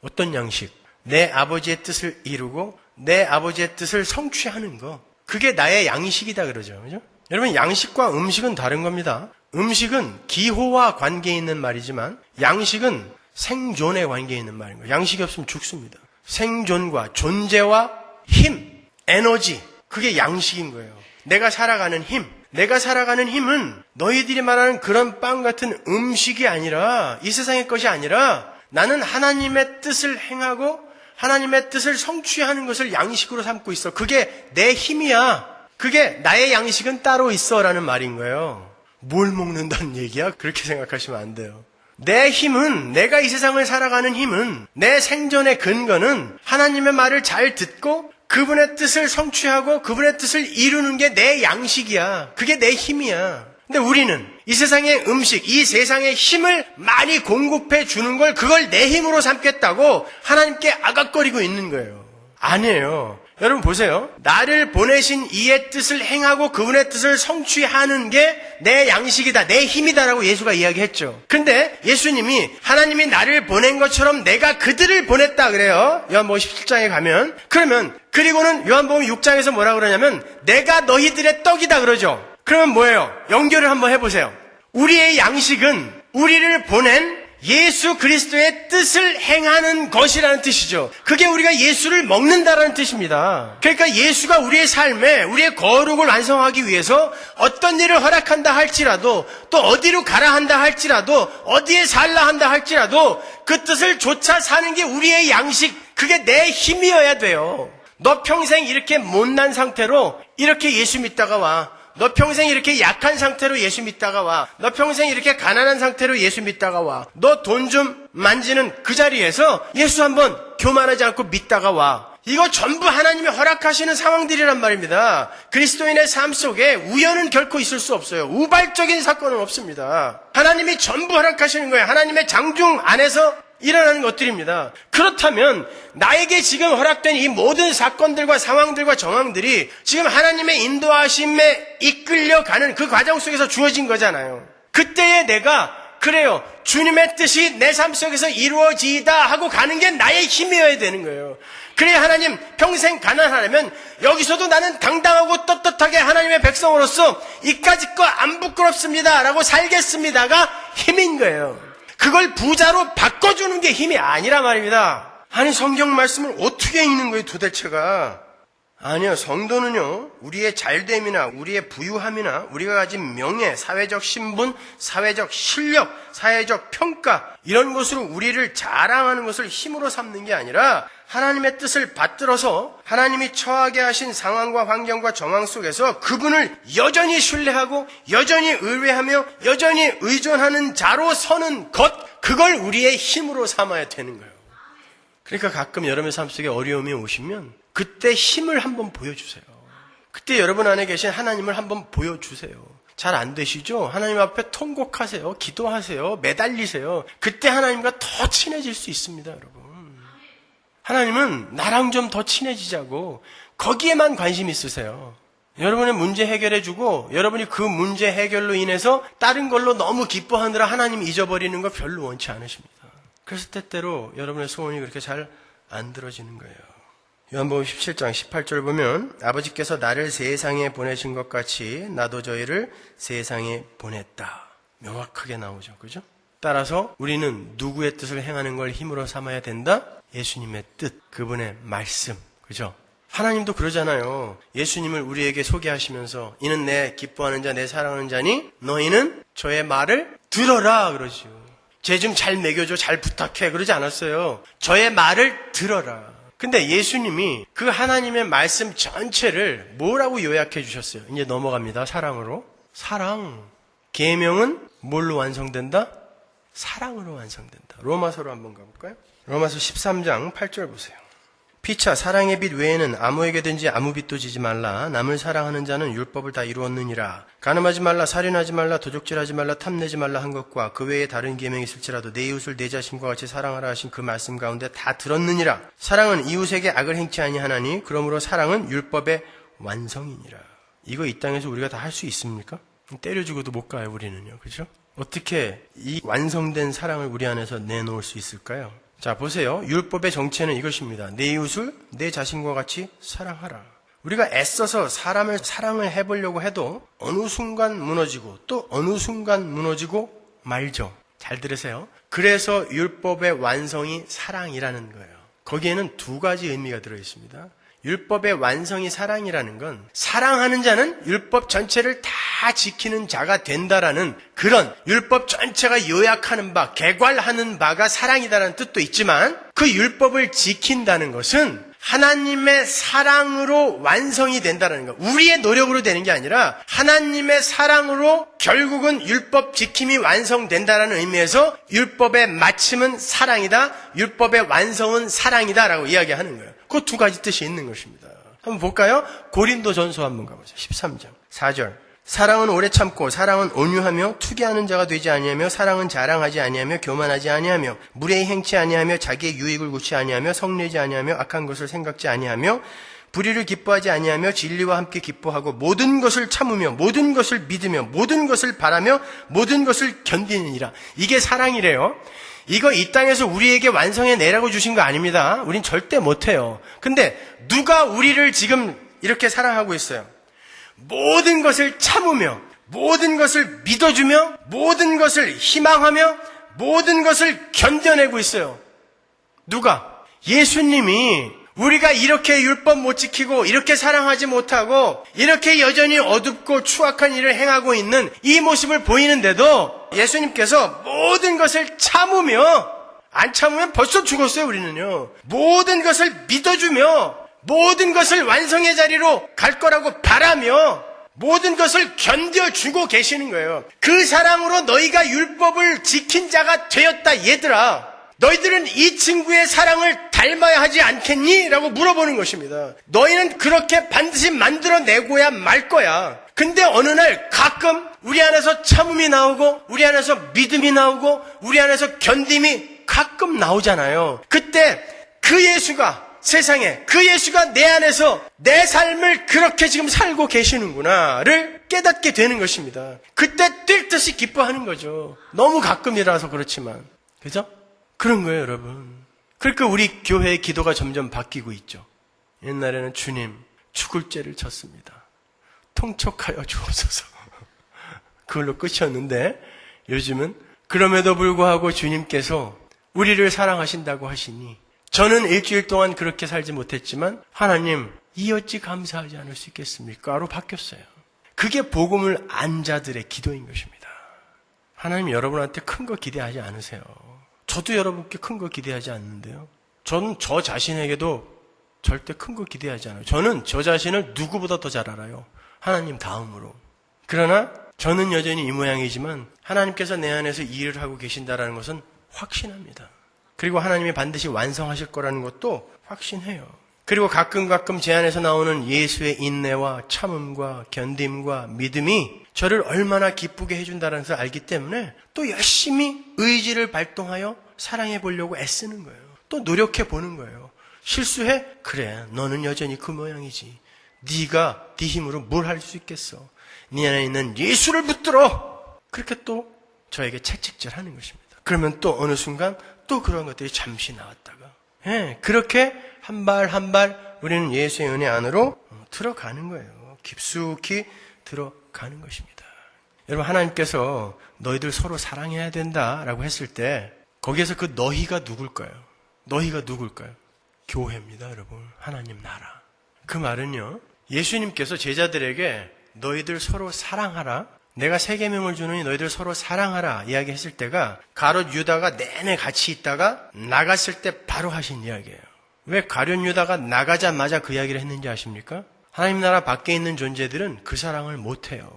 어떤 양식? 내 아버지의 뜻을 이루고 내 아버지의 뜻을 성취하는 거. 그게 나의 양식이다 그러죠. 그죠? 여러분 양식과 음식은 다른 겁니다. 음식은 기호와 관계 있는 말이지만 양식은 생존에 관계 있는 말인 거예요. 양식이 없으면 죽습니다. 생존과 존재와 힘, 에너지, 그게 양식인 거예요. 내가 살아가는 힘. 내가 살아가는 힘은 너희들이 말하는 그런 빵 같은 음식이 아니라 이 세상의 것이 아니라 나는 하나님의 뜻을 행하고 하나님의 뜻을 성취하는 것을 양식으로 삼고 있어. 그게 내 힘이야. 그게 나의 양식은 따로 있어 라는 말인 거예요. 뭘 먹는다는 얘기야? 그렇게 생각하시면 안 돼요. 내 힘은, 내가 이 세상을 살아가는 힘은, 내 생존의 근거는 하나님의 말을 잘 듣고 그분의 뜻을 성취하고 그분의 뜻을 이루는 게 내 양식이야. 그게 내 힘이야. 근데 우리는 이 세상의 음식, 이 세상의 힘을 많이 공급해 주는 걸 그걸 내 힘으로 삼겠다고 하나님께 아각거리고 있는 거예요. 아니에요. 여러분 보세요. 나를 보내신 이의 뜻을 행하고 그분의 뜻을 성취하는 게 내 양식이다, 내 힘이다라고 예수가 이야기했죠. 근데 예수님이 하나님이 나를 보낸 것처럼 내가 그들을 보냈다 그래요. 요한복음 17장에 가면. 그리고는 요한복음 6장에서 뭐라 그러냐면 내가 너희들의 떡이다 그러죠. 그러면 뭐예요? 연결을 한번 해보세요. 우리의 양식은 우리를 보낸 예수 그리스도의 뜻을 행하는 것이라는 뜻이죠. 그게 우리가 예수를 먹는다라는 뜻입니다. 그러니까 예수가 우리의 삶에 우리의 거룩을 완성하기 위해서 어떤 일을 허락한다 할지라도 또 어디로 가라 한다 할지라도 어디에 살라 한다 할지라도 그 뜻을 좇아 사는 게 우리의 양식, 그게 내 힘이어야 돼요. 너 평생 이렇게 못난 상태로 이렇게 예수 믿다가 와. 너 평생 이렇게 약한 상태로 예수 믿다가 와. 너 평생 이렇게 가난한 상태로 예수 믿다가 와. 너 돈 좀 만지는 그 자리에서 예수 한번 교만하지 않고 믿다가 와. 이거 전부 하나님이 허락하시는 상황들이란 말입니다. 그리스도인의 삶 속에 우연은 결코 있을 수 없어요. 우발적인 사건은 없습니다. 하나님이 전부 허락하시는 거예요. 하나님의 장중 안에서 일어나는 것들입니다. 그렇다면 나에게 지금 허락된 이 모든 사건들과 상황들과 정황들이 지금 하나님의 인도하심에 이끌려가는 그 과정 속에서 주어진 거잖아요. 그때에 내가 그래요, 주님의 뜻이 내 삶 속에서 이루어지다 하고 가는 게 나의 힘이어야 되는 거예요. 그래, 하나님 평생 가난하려면 여기서도 나는 당당하고 떳떳하게 하나님의 백성으로서 이까짓 거 안 부끄럽습니다 라고 살겠습니다가 힘인 거예요. 그걸 부자로 바꿔주는 게 힘이 아니라 말입니다. 아니, 성경 말씀을 어떻게 읽는 거예요, 도대체가? 아니요, 성도는요, 우리의 잘됨이나 우리의 부유함이나 우리가 가진 명예, 사회적 신분, 사회적 실력, 사회적 평가, 이런 것으로 우리를 자랑하는 것을 힘으로 삼는 게 아니라 하나님의 뜻을 받들어서 하나님이 처하게 하신 상황과 환경과 정황 속에서 그분을 여전히 신뢰하고 여전히 의뢰하며 여전히 의존하는 자로 서는 것, 그걸 우리의 힘으로 삼아야 되는 거예요. 그러니까 가끔 여러분의 삶 속에 어려움이 오시면 그때 힘을 한번 보여주세요. 그때 여러분 안에 계신 하나님을 한번 보여주세요. 잘 안 되시죠? 하나님 앞에 통곡하세요. 기도하세요. 매달리세요. 그때 하나님과 더 친해질 수 있습니다, 여러분. 하나님은 나랑 좀 더 친해지자고 거기에만 관심 있으세요. 여러분의 문제 해결해주고 여러분이 그 문제 해결로 인해서 다른 걸로 너무 기뻐하느라 하나님 잊어버리는 거 별로 원치 않으십니다. 그래서 때때로 여러분의 소원이 그렇게 잘 안 들어지는 거예요. 요한복음 17장 18절 보면 아버지께서 나를 세상에 보내신 것 같이 나도 저희를 세상에 보냈다. 명확하게 나오죠. 그죠? 따라서 우리는 누구의 뜻을 행하는 걸 힘으로 삼아야 된다? 예수님의 뜻, 그분의 말씀. 그죠? 하나님도 그러잖아요. 예수님을 우리에게 소개하시면서 이는 내 기뻐하는 자, 내 사랑하는 자니 너희는 저의 말을 들어라 그러지요. 쟤 좀 잘 먹여줘, 잘 부탁해 그러지 않았어요. 저의 말을 들어라. 근데 예수님이 그 하나님의 말씀 전체를 뭐라고 요약해 주셨어요? 이제 넘어갑니다. 사랑으로. 사랑. 계명은 뭘로 완성된다? 사랑으로 완성된다. 로마서로 한번 가볼까요? 로마서 13장 8절 보세요. 피차 사랑의 빛 외에는 아무에게든지 아무 빛도 지지 말라. 남을 사랑하는 자는 율법을 다 이루었느니라. 간음하지 말라, 살인하지 말라, 도적질하지 말라, 탐내지 말라 한 것과 그 외에 다른 계명이 있을지라도 내 이웃을 내 자신과 같이 사랑하라 하신 그 말씀 가운데 다 들었느니라. 사랑은 이웃에게 악을 행치 아니하나니 그러므로 사랑은 율법의 완성이니라. 이거 이 땅에서 우리가 다 할 수 있습니까? 때려주고도 못 가요, 우리는요. 그죠? 어떻게 이 완성된 사랑을 우리 안에서 내놓을 수 있을까요? 자, 보세요. 율법의 정체는 이것입니다. 내 이웃을 내 자신과 같이 사랑하라. 우리가 애써서 사람을 사랑을 해보려고 해도 어느 순간 무너지고 또 어느 순간 무너지고 말죠. 잘 들으세요. 그래서 율법의 완성이 사랑이라는 거예요. 거기에는 두 가지 의미가 들어있습니다. 율법의 완성이 사랑이라는 건 사랑하는 자는 율법 전체를 다 지키는 자가 된다라는 그런 율법 전체가 요약하는 바, 개괄하는 바가 사랑이다라는 뜻도 있지만 그 율법을 지킨다는 것은 하나님의 사랑으로 완성이 된다는 것. 우리의 노력으로 되는 게 아니라 하나님의 사랑으로 결국은 율법 지킴이 완성된다는 의미에서 율법의 마침은 사랑이다. 율법의 완성은 사랑이다라고 이야기하는 거예요. 그 두 가지 뜻이 있는 것입니다. 한번 볼까요? 고린도전서 한번 가보죠. 13장 4절. 사랑은 오래 참고 사랑은 온유하며 투기하는 자가 되지 아니하며 사랑은 자랑하지 아니하며 교만하지 아니하며 무례히 행치 아니하며 자기의 유익을 구치 아니하며 성내지 아니하며 악한 것을 생각지 아니하며 불의를 기뻐하지 아니하며 진리와 함께 기뻐하고 모든 것을 참으며 모든 것을 믿으며 모든 것을 바라며 모든 것을 견디느니라. 이게 사랑이래요. 이거 이 땅에서 우리에게 완성해내라고 주신 거 아닙니다. 우린 절대 못해요. 근데 누가 우리를 지금 이렇게 사랑하고 있어요? 모든 것을 참으며 모든 것을 믿어주며 모든 것을 희망하며 모든 것을 견뎌내고 있어요. 누가? 예수님이 우리가 이렇게 율법 못 지키고 이렇게 사랑하지 못하고 이렇게 여전히 어둡고 추악한 일을 행하고 있는 이 모습을 보이는데도 예수님께서 모든 것을 참으며, 안 참으면 벌써 죽었어요. 우리는요. 모든 것을 믿어주며 모든 것을 완성의 자리로 갈 거라고 바라며 모든 것을 견뎌주고 계시는 거예요. 그 사랑으로 너희가 율법을 지킨 자가 되었다. 얘들아, 너희들은 이 친구의 사랑을 닮아야 하지 않겠니? 라고 물어보는 것입니다. 너희는 그렇게 반드시 만들어내고야 말 거야. 근데 어느 날 가끔 우리 안에서 참음이 나오고 우리 안에서 믿음이 나오고 우리 안에서 견딤이 가끔 나오잖아요. 그때 그 예수가 세상에, 그 예수가 내 안에서 내 삶을 그렇게 지금 살고 계시는구나를 깨닫게 되는 것입니다. 그때 뛸 듯이 기뻐하는 거죠. 너무 가끔이라서 그렇지만. 그죠? 그런 거예요, 여러분. 그러니까 우리 교회의 기도가 점점 바뀌고 있죠. 옛날에는 주님, 죽을 죄를 졌습니다. 통촉하여 주옵소서. 그걸로 끝이었는데 요즘은 그럼에도 불구하고 주님께서 우리를 사랑하신다고 하시니 저는 일주일 동안 그렇게 살지 못했지만 하나님, 이 어찌 감사하지 않을 수 있겠습니까?로 바뀌었어요. 그게 복음을 안 자들의 기도인 것입니다. 하나님 여러분한테 큰 거 기대하지 않으세요. 저도 여러분께 큰 거 기대하지 않는데요. 저는 저 자신에게도 절대 큰 거 기대하지 않아요. 저는 저 자신을 누구보다 더 잘 알아요. 하나님 다음으로. 그러나 저는 여전히 이 모양이지만 하나님께서 내 안에서 일을 하고 계신다는 것은 확신합니다. 그리고 하나님이 반드시 완성하실 거라는 것도 확신해요. 그리고 가끔 제 안에서 나오는 예수의 인내와 참음과 견딤과 믿음이 저를 얼마나 기쁘게 해준다는 것을 알기 때문에 또 열심히 의지를 발동하여 사랑해 보려고 애쓰는 거예요. 또 노력해 보는 거예요. 실수해? 그래, 너는 여전히 그 모양이지. 네가 네 힘으로 뭘 할 수 있겠어. 네 안에 있는 예수를 붙들어. 그렇게 또 저에게 채찍질하는 것입니다. 그러면 또 어느 순간 또 그런 것들이 잠시 나왔다가 그렇게 한 발 한 발 우리는 예수의 은혜 안으로 들어가는 거예요. 깊숙이 들어가는 것입니다. 여러분, 하나님께서 너희들 서로 사랑해야 된다라고 했을 때 거기에서 그 너희가 누굴까요? 너희가 누굴까요? 교회입니다, 여러분. 하나님 나라. 그 말은요, 예수님께서 제자들에게 너희들 서로 사랑하라, 내가 세 계명을 주느니 너희들 서로 사랑하라 이야기했을 때가 가룟 유다가 내내 같이 있다가 나갔을 때 바로 하신 이야기예요. 왜 가룟 유다가 나가자마자 그 이야기를 했는지 아십니까? 하나님 나라 밖에 있는 존재들은 그 사랑을 못해요.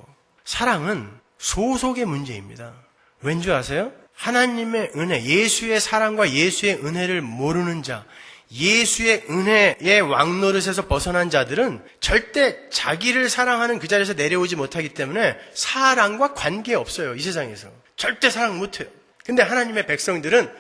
사랑은 소속의 문제입니다. 왠지 아세요? 하나님의 은혜, 예수의 사랑과 예수의 은혜를 모르는 자, 예수의 은혜의 왕노릇에서 벗어난 자들은 절대 자기를 사랑하는 그 자리에서 내려오지 못하기 때문에 사랑과 관계없어요. 이 세상에서. 절대 사랑 못해요. 근데 하나님의 백성들은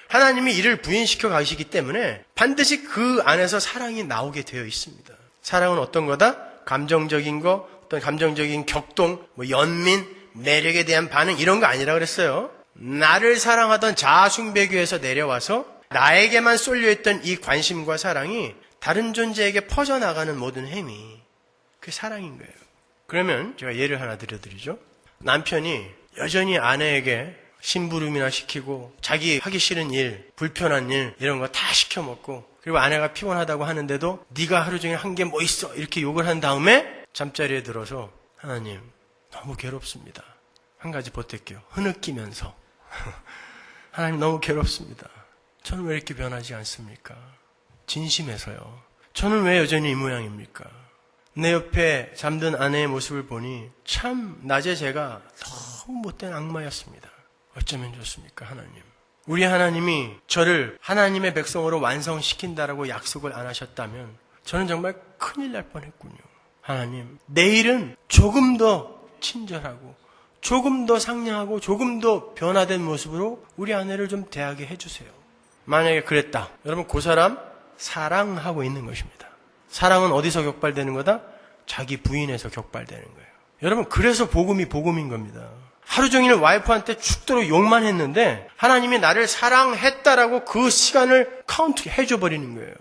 하나님이 이를 부인시켜 가시기 때문에 반드시 그 안에서 사랑이 나오게 되어 있습니다. 사랑은 어떤 거다? 감정적인 거, 어떤 감정적인 격동, 연민, 매력에 대한 반응 이런 거 아니라 그랬어요. 나를 사랑하던 자아숭배교에서 내려와서 나에게만 쏠려있던 이 관심과 사랑이 다른 존재에게 퍼져나가는 모든 행위, 그게 사랑인 거예요. 그러면 제가 예를 하나 드려드리죠. 남편이 여전히 아내에게 심부름이나 시키고 자기 하기 싫은 일, 불편한 일 이런 거 다 시켜먹고 그리고 아내가 피곤하다고 하는데도 네가 하루 종일 한 게 뭐 있어 이렇게 욕을 한 다음에 잠자리에 들어서 하나님 너무 괴롭습니다. 한 가지 보탤게요. 흐느끼면서 하나님 너무 괴롭습니다. 저는 왜 이렇게 변하지 않습니까? 진심에서요. 저는 왜 여전히 이 모양입니까? 내 옆에 잠든 아내의 모습을 보니 참 낮에 제가 너무 못된 악마였습니다. 어쩌면 좋습니까, 하나님? 우리 하나님이 저를 하나님의 백성으로 완성시킨다라고 약속을 안 하셨다면 저는 정말 큰일 날 뻔했군요. 하나님, 내일은 조금 더 친절하고 조금 더 상냥하고 조금 더 변화된 모습으로 우리 아내를 좀 대하게 해주세요. 만약에 그랬다. 여러분 그 사람 사랑하고 있는 것입니다. 사랑은 어디서 격발되는 거다? 자기 부인에서 격발되는 거예요. 여러분 그래서 복음이 복음인 겁니다. 하루 종일 와이프한테 죽도록 욕만 했는데 하나님이 나를 사랑했다라고 그 시간을 카운트 해줘버리는 거예요.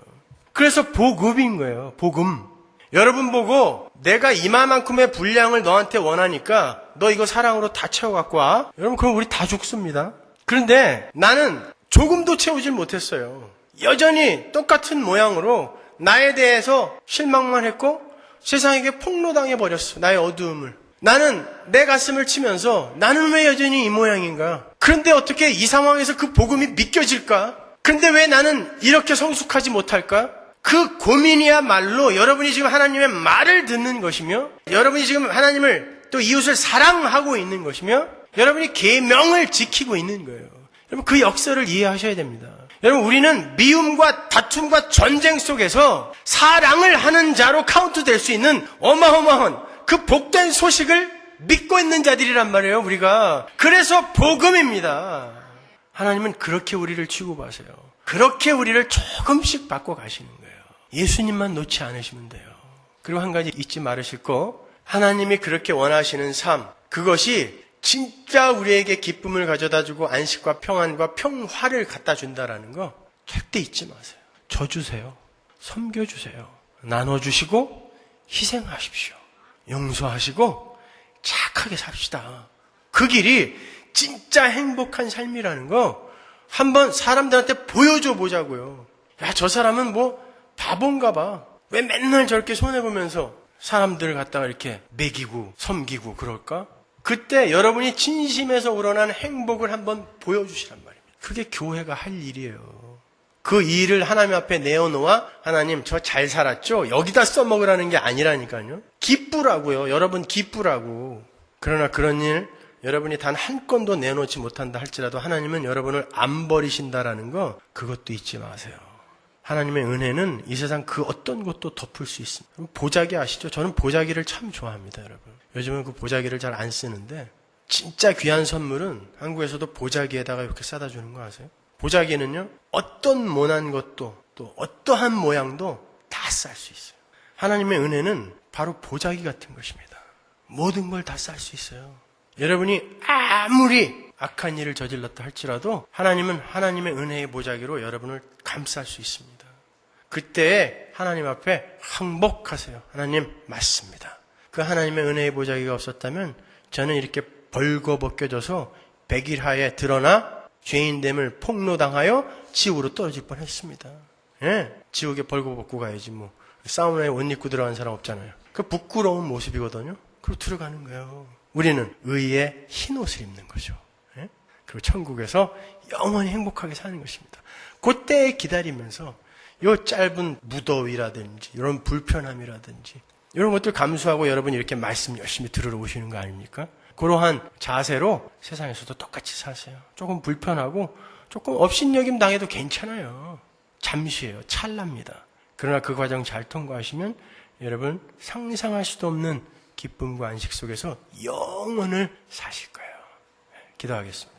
그래서 복음인 거예요. 복음. 여러분 보고 내가 이만큼의 분량을 너한테 원하니까 너 이거 사랑으로 다 채워갖고 와. 여러분 그럼 우리 다 죽습니다. 그런데 나는 조금도 채우질 못했어요. 여전히 똑같은 모양으로 나에 대해서 실망만 했고 세상에게 폭로당해버렸어. 나의 어두움을. 나는 내 가슴을 치면서 나는 왜 여전히 이 모양인가? 그런데 어떻게 이 상황에서 그 복음이 믿겨질까? 그런데 왜 나는 이렇게 성숙하지 못할까? 그 고민이야말로 여러분이 지금 하나님의 말을 듣는 것이며 여러분이 지금 하나님을 또 이웃을 사랑하고 있는 것이며 여러분이 계명을 지키고 있는 거예요. 여러분 그 역사를 이해하셔야 됩니다. 여러분 우리는 미움과 다툼과 전쟁 속에서 사랑을 하는 자로 카운트될 수 있는 어마어마한 그 복된 소식을 믿고 있는 자들이란 말이에요. 우리가. 그래서 복음입니다. 하나님은 그렇게 우리를 취급하세요. 그렇게 우리를 조금씩 바꿔 가시는 거예요. 예수님만 놓지 않으시면 돼요. 그리고 한 가지 잊지 말으실 거, 하나님이 그렇게 원하시는 삶, 그것이 진짜 우리에게 기쁨을 가져다주고 안식과 평안과 평화를 갖다 준다라는 거 절대 잊지 마세요. 줘주세요. 섬겨주세요. 나눠주시고 희생하십시오. 용서하시고 착하게 삽시다. 그 길이 진짜 행복한 삶이라는 거 한번 사람들한테 보여줘 보자고요. 야, 저 사람은 뭐 바본가 봐. 왜 맨날 저렇게 손해보면서 사람들을 갖다가 이렇게 먹이고 섬기고 그럴까? 그때 여러분이 진심에서 우러난 행복을 한번 보여주시란 말입니다. 그게 교회가 할 일이에요. 그 일을 하나님 앞에 내어놓아 하나님 저 잘 살았죠? 여기다 써먹으라는 게 아니라니까요. 기쁘라고요. 여러분 기쁘라고. 그러나 그런 일 여러분이 단 한 건도 내놓지 못한다 할지라도 하나님은 여러분을 안 버리신다라는 거 그것도 잊지 마세요. 하나님의 은혜는 이 세상 그 어떤 것도 덮을 수 있습니다. 보자기 아시죠? 저는 보자기를 참 좋아합니다, 여러분. 요즘은 그 보자기를 잘 안 쓰는데 진짜 귀한 선물은 한국에서도 보자기에다가 이렇게 싸다 주는 거 아세요? 보자기는요, 어떤 모난 것도 또 어떠한 모양도 다 쌀 수 있어요. 하나님의 은혜는 바로 보자기 같은 것입니다. 모든 걸 다 쌀 수 있어요. 여러분이 아무리 악한 일을 저질렀다 할지라도 하나님은 하나님의 은혜의 보자기로 여러분을 감쌀 수 있습니다. 그때 하나님 앞에 항복하세요. 하나님 맞습니다. 그 하나님의 은혜의 보자기가 없었다면 저는 이렇게 벌거벗겨져서 백일하에 드러나 죄인됨을 폭로당하여 지옥으로 떨어질 뻔했습니다. 예, 지옥에 벌거벗고 가야지 뭐. 사우나에 옷 입고 들어간 사람 없잖아요. 그 부끄러운 모습이거든요. 그리고 들어가는 거예요. 우리는 의의 흰 옷을 입는 거죠. 예? 그리고 천국에서 영원히 행복하게 사는 것입니다. 그때 기다리면서 요 짧은 무더위라든지 이런 불편함이라든지 이런 것들 감수하고 여러분이 이렇게 말씀 열심히 들으러 오시는 거 아닙니까? 그러한 자세로 세상에서도 똑같이 사세요. 조금 불편하고 조금 업신여김 당해도 괜찮아요. 잠시예요. 찰나입니다. 그러나 그 과정 잘 통과하시면 여러분 상상할 수도 없는 기쁨과 안식 속에서 영원을 사실 거예요. 기도하겠습니다.